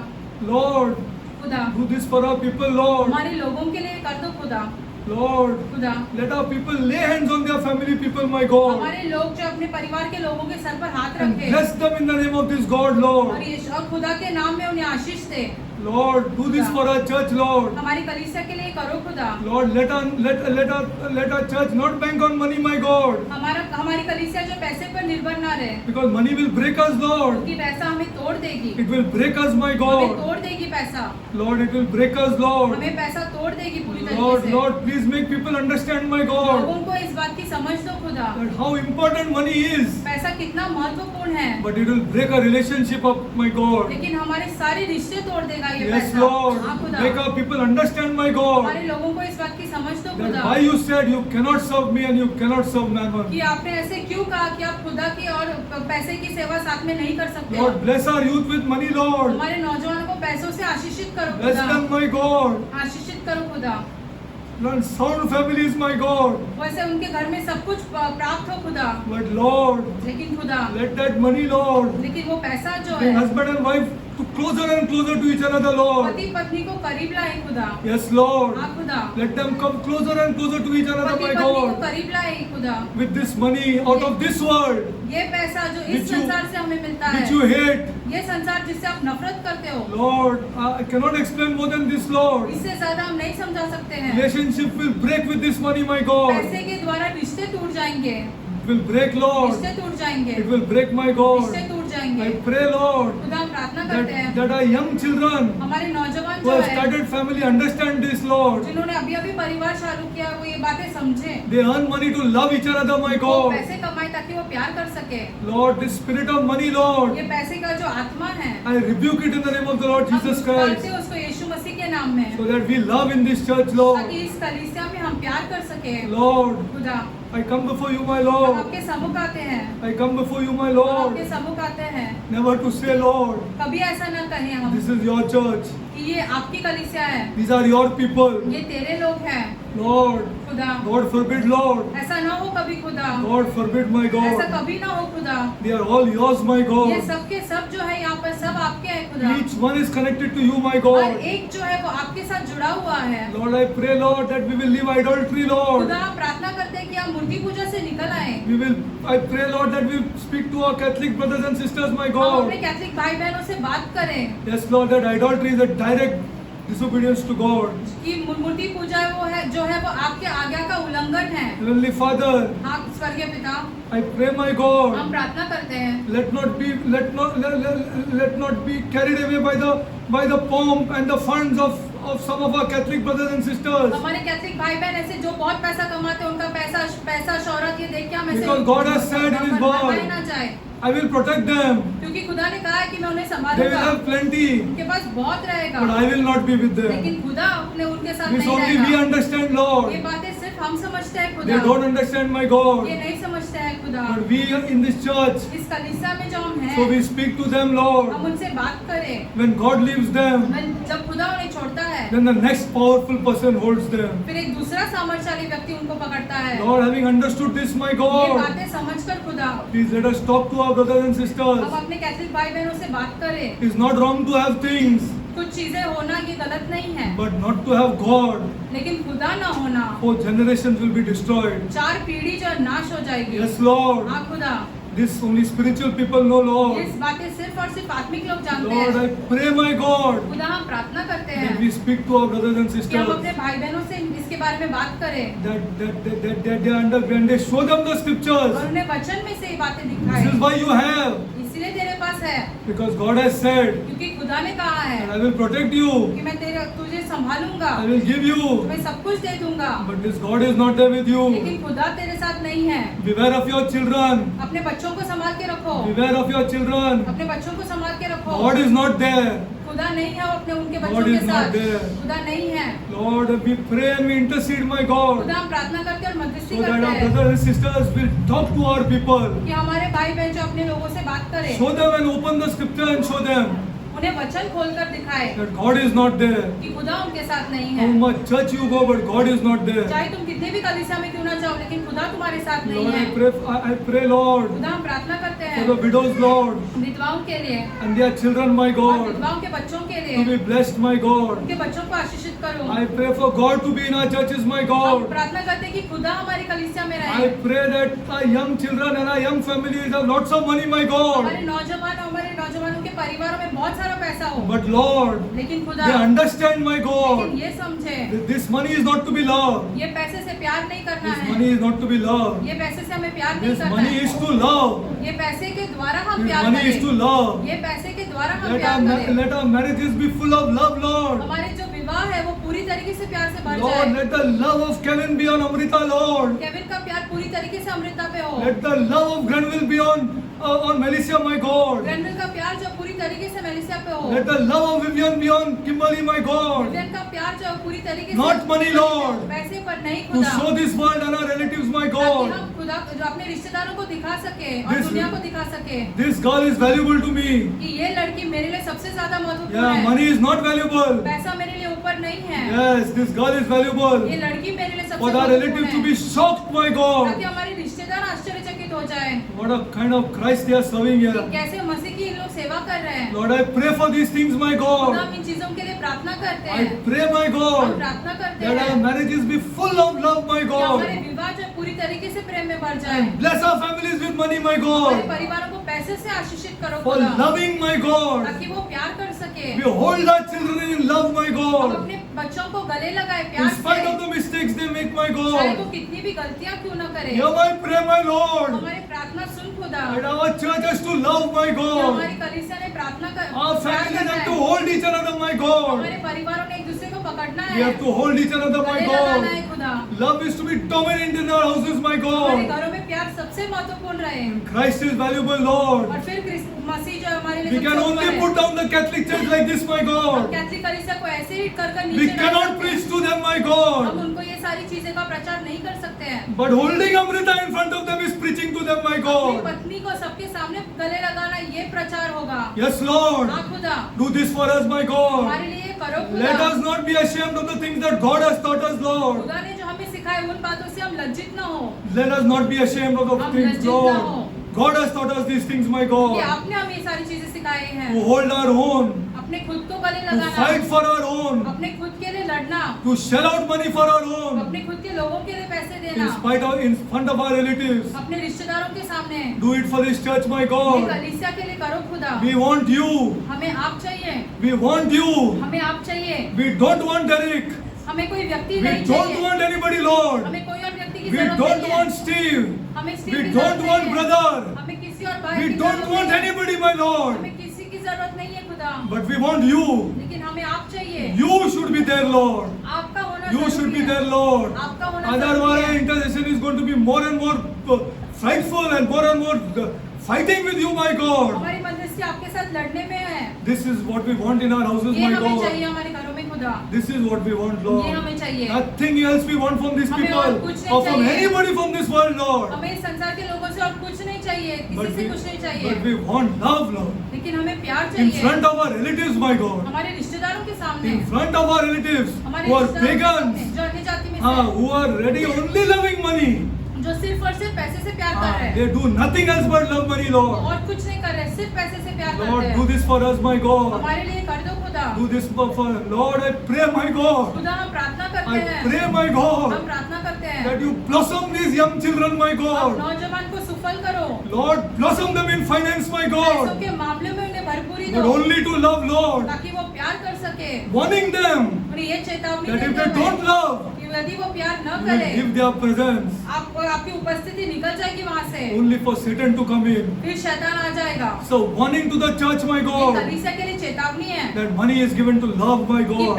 Lord, खुदा do this for our people, Lord. हमारे लोगों के लिए कर दो खुदा। Lord, खुदा let our people lay hands on their family people, my God, हमारे लोग जो अपने परिवार के लोगों के सर पर हाथ and रखे bless them in the name of this God, और Lord. ये और खुदा के नाम में उन्हें आशीष दे। Lord, do this for our church, Lord. हमारी कलीसिया के लिए करो खुदा। Lord, let our church not bank on money, my God. हमारी कलीसिया जो पैसे पर निर्भर ना रहे, Because money will break us, Lord. क्योंकि पैसा हमें तोड़ देगी, It will break us, my हमें God. तोड़ देगी पैसा, Lord, it will break us, Lord. हमें पैसा तोड़ देगी पूरी तरीके Lord, से। Lord, please make people understand, my God, लोगों को इस बात की समझ दो खुदा, that how important money is. पैसा कितना महत्वपूर्ण है, But it will break our relationship up, my God. लेकिन हमारे सारे रिश्ते तोड़ देगा ये Yes, पैसा। Lord. हाँ खुदा, Make our people understand, my God, हमारे लोगों को इस बात की समझ दो that खुदा, why you said you cannot serve me and you cannot serve mammon. कि आपने ऐसे क्यों कहा कि आप खुदा की और पैसे की सेवा साथ में नहीं कर सकते हो। Lord, bless our youth with money, Lord. हमारे नौजवानों को पैसों से आशीषित करो Bless खुदा, them, my God. आशीषित करो खुदा, Lord, sound families, my God. वैसे उनके घर में सब कुछ प्राप्त हो खुदा, But Lord, लेकिन खुदा, let that money, Lord, लेकिन वो पैसा जो bring है husband and wife to closer and closer to each other, Lord. पति पत्नी को करीब लाए खुदा, Yes, Lord. हाँ खुदा, Let them come closer and closer to each other, पति my पत्नी को God. करीब लाए खुदा, With this money out of this world, ये पैसा जो इस Which you- संसार से हमें मिलता which है, you hate, ये संसार जिससे आप नफरत करते हो, Lord, I cannot explain more than this, Lord. इससे ज्यादा हम नहीं समझा सकते हैं। Relationship will break with this money, my God. पैसे के द्वारा रिश्ते टूट जाएंगे, It will break, Lord. रिश्ते टूट जाएंगे, It will break, my God. रिश्ते टूट जाएंगे। I pray, Lord, खुदा हम प्रार्थना करते हैं, that our young children हमारे नौजवान who जो have है, started family understand this, Lord. जिन्होंने अभी अभी परिवार चालू किया, वो ये बातें समझे, They earn money to love each other, my वो God. पैसे कमाए ताकि वो प्यार कर सके। Lord, this spirit of money, Lord, ये पैसे का जो आत्मा है, I rebuke it in the name of the Lord हम Jesus मारते Christ, हैं उसको यीशु मसीह के नाम में, so that we love in this church, Lord. ताकि इस कलीसिया में हम प्यार कर सके। Lord, खुदा, I come before you, my हम Lord. आपके सम्मुख आते हैं, I come before you, my हम Lord. आपके सम्मुख आते हैं, Never to say, Lord, कभी ऐसा ना कहें हम this is your church. कि ये आपकी कलीसिया है, These are your people. ये तेरे लोग हैं। Lord, खुदा, God forbid, Lord. ऐसा ना हो कभी खुदा, God forbid, my ऐसा God. कभी ना हो खुदा। They are all yours, my ये God. सब के सब जो है यहाँ पर सब आपके हैं खुदा, Each one is connected to you, my और God. एक जो है वो आपके साथ जुड़ा हुआ है। Lord, I pray, Lord, that we will leave idolatry, Lord. खुदा, हम प्रार्थना करते हैं कि हम मूर्ति पूजा से निकल आए। I pray, Lord, that we speak to our Catholic brothers and sisters, my हम God. अपने कैथलिक भाई बहनों से बात करें Yes, Lord, that idolatry is a direct disobedience to God. कि मूर्ति पूजा वो है जो है वो आपके आज्ञा का उल्लंघन है। Heavenly Father, आप स्वर्गीय पिता, I pray, my God, हम प्रार्थना करते हैं, let not be carried away by the pomp and the funds of some of our Catholic brothers and sisters. हमारे कैथलिक भाई बहन ऐसे जो बहुत पैसा कमाते हैं, उनका पैसा शौहरत ये देख के हम ऐसे Because God has said in His word, बहकाए ना जाए, I will protect them. क्योंकि खुदा ने कहा है कि मैं उन्हें They will संभालूंगा, have plenty, उनके पास बहुत रहेगा, but I will not be with them. लेकिन खुदा अपने उनके साथ This नहीं only we रहेगा। understand, Lord. ये बातें सिर्फ हम समझते हैं They खुदा, don't understand, my God. ये नहीं समझते हैं खुदा। But we are in this church, इस कलीसिया में जो हम so हैं, we speak to them, Lord. हम उनसे बात करें। When God leaves them, जब खुदा उन्हें छोड़ता है, then the next powerful person holds them. फिर एक दूसरा सामर्थ्यशाली व्यक्ति उनको पकड़ता है। Lord, having understood this, my ये God, बातें समझकर खुदा, please let us talk to our brothers and हम sisters. अपने कैथलिक भाई बहनों से बात करें। It's not wrong to have things, कुछ चीजें होना ये गलत नहीं है, but not to have God. लेकिन खुदा ना होना, 4 generations will be destroyed. 4 पीढ़ी जो नाश हो जाएगी। Yes, Lord. हाँ खुदा, This only spiritual people know, ये Lord. इस बातें सिर्फ और सिर्फ आत्मिक लोग जानते Lord, हैं। I pray, my God, खुदा, हम प्रार्थना करते that हैं we speak to our brothers and कि हम sisters, अपने भाई बहनों से इसके बारे में बात करें, that they understand. They show them the scriptures. और उन्हें वचन में से ये बातें This दिखाएं। is why you have, इसलिए तेरे पास है, because God has said, क्योंकि खुदा ने कहा that है I will protect you, कि मैं तुझे संभालूंगा, I will give you. मैं सब कुछ दे दूंगा, But this God is not there with you. लेकिन खुदा तेरे साथ नहीं है। Beware of your children. अपने बच्चों को संभाल के रखो, Beware of your children. अपने बच्चों को संभाल के रखो। God is not there. खुदा नहीं है अपने उनके God बच्चों के is not साथ, there. खुदा नहीं है। Lord, we pray and we intercede, my God, खुदा, हम प्रार्थना करते हैं और मध्यस्थी so that करते our हैं brothers and sisters will talk to our people. कि हमारे भाई बहन जो अपने लोगों से बात करें, Show them and open the scripture and show them उन्हें वचन खोलकर दिखाए that God is not there. कि खुदा उनके साथ नहीं How है। much church you go, but God is not there. चाहे तुम कितने भी कलीसिया में क्यों ना जाओ, लेकिन खुदा तुम्हारे साथ नहीं Lord, है। I pray, Lord, खुदा, हम प्रार्थना करते for the हैं widows, Lord, विधवाओं के लिए and their children, my और God, विधवाओं के बच्चों के to लिए, be blessed, my God. उनके बच्चों को आशीषित करो। I pray for God to be in our churches, my हम God. प्रार्थना करते हैं कि खुदा हमारी कलीसिया में I रहे। pray that our young children and our young families have lots of money, my God. हमारे नौजवानों के परिवारों में बहुत सारा पैसा हो, but Lord, लेकिन खुदा they understand, my God, लेकिन ये समझे that this money is not to be loved. ये पैसे से प्यार नहीं करना This है, money is not to be loved. ये पैसे से हमें प्यार नहीं This करना money है, is to love. ये पैसे के द्वारा हम This प्यार money is to करें, love. ये पैसे के द्वारा हम Let प्यार करें। let our marriages be full of love, Lord. हमारे जो विवाह है वो पूरी तरीके से प्यार से भर Lord, जाए। let the love of Kevin be on Amrita, Lord. Kevin का प्यार पूरी तरीके से अमृता पे हो, Let the love of Granville be on Melissa, my God. Granville का प्यार जो पूरी तरीके से मेलिसा पे हो, Let the love of Vivian be on Kimberly, my God. Vivian का प्यार जो पूरी तरीके Not से money, Lord. पैसे पर नहीं To खुदा, show this world and our relatives, my ताकि God. हम खुदा जो अपने रिश्तेदारों को दिखा सके और This- दुनिया को दिखा सके This girl is valuable to me. कि ये लड़की मेरे लिए सबसे ज्यादा महत्वपूर्ण Yeah, है। money is not valuable. पैसा मेरे लिए ऊपर नहीं है, Yes, this girl is valuable. ये लड़की मेरे लिए सबसे For our relatives to महत्वपूर्ण be है, shocked, my God. ताकि हमारे रिश्तेदार आश्चर्यचकित हो जाए What a kind of Christ they are serving कि here. कैसे मसीह की इन लोग सेवा कर रहे हैं। Lord, I pray for these things, my खुदा God. हम इन चीजों के लिए प्रार्थना करते I हैं, pray, my हम God, प्रार्थना करते that our हैं marriages be full of love, my कि हमारे God. विवाह जो पूरी तरीके से प्रेम में भर जाए। And bless our families with money, my हमारे God. परिवारों को पैसे से आशीषित करो For खुदा, loving, my God. ताकि वो प्यार कर सके। We hold our children in love, my हम God. अपने बच्चों को गले लगाए In प्यार spite of से, the mistakes they make, my चाहे वो God. कितनी भी गलतियां क्यों न करे। Hear my prayer, my Lord. हमारी प्रार्थना सुन खुदा, And our church has to love, my कि God. हमारी कलीसिया ने प्रार्थना कर Our प्यार families करना have है। to hold each other, my God. हमारे परिवारों ने एक दूसरे को पकड़ना We है, have to hold each other, my गले लगाना है God. खुदा। Love is to be dominant in our houses, my हमारे God. घरों में प्यार सबसे महत्वपूर्ण रहे, Christ is valuable, Lord. और फिर मसीह जो हमारे लिए We सबसे can ऊपर only है। put down the Catholic Church like this, my हम God. कैथलिक कलीसिया को ऐसे ही कर We नीचे रख cannot सकते preach हैं। to them, my हम God. उनको ये सारी चीजें का प्रचार नहीं कर सकते हैं। But holding Amrita in front of them is preaching to them, my अपनी God. पत्नी को सबके सामने गले लगाना ये प्रचार होगा। Yes, Lord. हाँ खुदा, Do this for us, my God. हमारे लिए करो Let खुदा। us not be ashamed of the things that God has taught us, Lord. खुदा ने जो हमें सिखाए उन बातों से हम लज्जित न हो, Let us not be ashamed of the हम things, लज्जित न Lord. हो। God has taught us these things, my कि God. आपने हमें ये सारी चीजें सिखाई To हैं। hold our own, अपने खुद को गले to fight लगाना, for our own, अपने खुद के लिए लड़ना, to shell out money for our own, अपने खुद के लोगों के लिए पैसे in देना, spite of, in front of our relatives. अपने रिश्तेदारों के सामने। Do it for this church, my ये God. कलीसिया के लिए करो खुदा। We want you. हमें आप चाहिए, We want you. हमें आप चाहिए, We don't want Derek. हमें कोई व्यक्ति We नहीं don't चाहिए, want anybody, Lord. हमें कोई और व्यक्ति की We जरूरत don't नहीं want है, Steve. हमें स्टीव We की don't जरूरत want नहीं है, brother. हमें किसी और भाई We की don't जरूरत want नहीं है, anybody, my Lord. हमें किसी की जरूरत नहीं है खुदा, But we want you. लेकिन हमें आप चाहिए, You should be there, Lord. आपका होना You should जरूरी be है, there, Lord. आपका होना Otherwise, जरूरी है। intercession is going to be more and more frightful and more fighting with you, my God. हमारी मध्यस्थी आपके साथ लड़ने में है, This is what we want in our houses, ये my हमें God. चाहिए हमारे घरों में खुदा, This is what we want, ये Lord. हमें चाहिए। Nothing else we want from these हमें people और कुछ नहीं or from चाहिए। anybody from this world, Lord. हमें इस संसार के लोगों से और कुछ नहीं चाहिए, But किसी से कुछ नहीं but चाहिए, we want love, Lord. लेकिन हमें प्यार In चाहिए front of our relatives, my God. हमारे रिश्तेदारों के सामने, In front of our relatives हमारे who are रिश्तेदारों के pagans, सामने, जो अन्य जाति में who are ready only loving money. जो सिर्फ और सिर्फ पैसे से प्यार कर रहे They हैं, do nothing else but love money, वो Lord. और कुछ नहीं कर रहे, सिर्फ पैसे से प्यार करते Lord, हैं। do this for us, my God. हमारे लिए कर दो खुदा, Do this for Lord. I pray, my God. खुदा हम प्रार्थना करते I हैं, pray, my हम God, प्रार्थना करते हैं, that you blossom these young children, my आप God. नौजवान को सफल करो, Lord, blossom them in finance, my पैसों God. के मामले में उन्हें भरपूरी But दो, only to love, Lord. ताकि वो प्यार कर सके। Warning them उन्हें ये चेतावनी that if देते they don't हैं love, कि यदि वो प्यार न you will करे, give their presence आपकी उपस्थिति निकल जाएगी वहाँ से, only for Satan to come in. फिर शैतान आ जाएगा। So, warning to the church, my ये God, कलीसिया के लिए चेतावनी है that money is given to love, my कि God.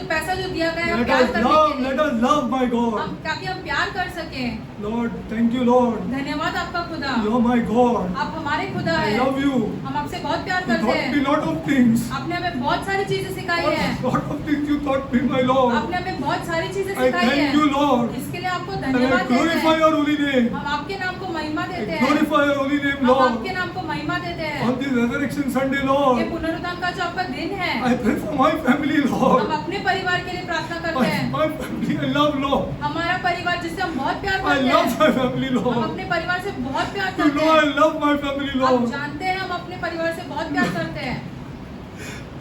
पैसा जो दिया गया है Let प्यार us करने love, के लिए, let us love, my God. हम ताकि हम प्यार कर सके। Lord, thank you, Lord. धन्यवाद आपका खुदा, You're my God. आप हमारे खुदा I है, love you. हम आपसे बहुत प्यार You करते taught me हैं, lot of things. आपने हमें बहुत सारी चीजें सिखाई है, Lot of things you taught me, my Lord. आपने हमें बहुत सारी चीजें I सिखाई thank है, you, Lord. इसके लिए आपको And I धन्यवाद देते glorify हैं, your holy name. हम आपके नाम को महिमा I देते हैं, glorify your holy name, हम Lord. आपके नाम को महिमा देते हैं। On this resurrection Sunday, ये Lord, पुनरुत्थान का जो आपका दिन है, I pray for my family, हम Lord. अपने परिवार के लिए प्रार्थना करते हैं, My family, I love, Lord. हमारा परिवार जिससे हम बहुत प्यार I करते love हैं, my family, हम Lord. अपने परिवार से बहुत प्यार You करते know I हैं, love my family, आप Lord. जानते हैं हम अपने परिवार से बहुत प्यार करते हैं,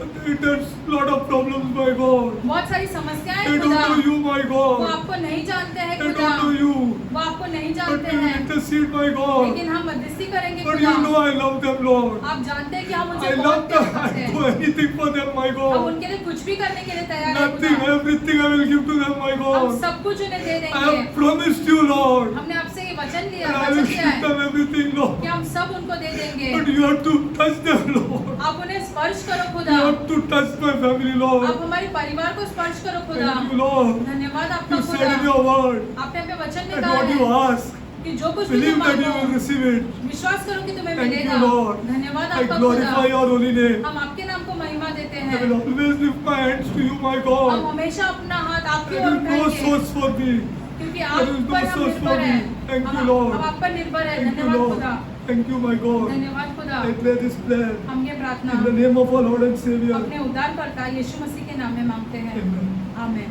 There's lot of problems, my God. बहुत सारी समस्याएं They हैं खुदा, don't know you, my वो God. आपको नहीं जानते हैं They खुदा, don't know you. वो आपको नहीं But जानते we will हैं, intercede, my God. लेकिन हम मध्यस्थी करेंगे But खुदा। you know I love them, Lord. आप जानते हैं कि हम I उनसे love बहुत प्यार them. करते I do हैं, anything for them, my हम God. उनके लिए कुछ भी करने के लिए तैयार हैं Nothing, खुदा, everything I will give to them, my हम God. सब कुछ उन्हें दे I देंगे। have promised you, Lord. हमने आपसे ये वचन लिया, And I वचन will दिया give them है everything, कि Lord. हम सब उनको दे देंगे। But you have to touch them, Lord. आप उन्हें स्पर्श करो You खुदा, have to touch my family, आप Lord. हमारे परिवार को स्पर्श करो खुदा। Thank you, Lord. धन्यवाद आपका You said खुदा, in your word आपने अपने वचन में that कहा what you है ask, कि जो कुछ भी believe तुम that you मांगो will receive it. विश्वास करो कि तुम्हें Thank मिलेगा। you, Lord. धन्यवाद I आपका glorify खुदा, your holy name. हम आपके नाम को महिमा देते I हैं। will always lift my hands to you, my हम God. हमेशा अपना हाथ आपकी There ओर is no उठाएंगे, source for me. क्योंकि There आप is no पर हम source for निर्भर me. हैं। Thank you, हम Lord. आप पर निर्भर है। Thank you, धन्यवाद Lord. खुदा, Thank you, my God. धन्यवाद खुदा। I declare this prayer हम ये प्रार्थना in the name of our Lord and Savior. अपने उद्धारकर्ता यीशु मसीह के नाम में मांगते हैं। Amen. आमीन।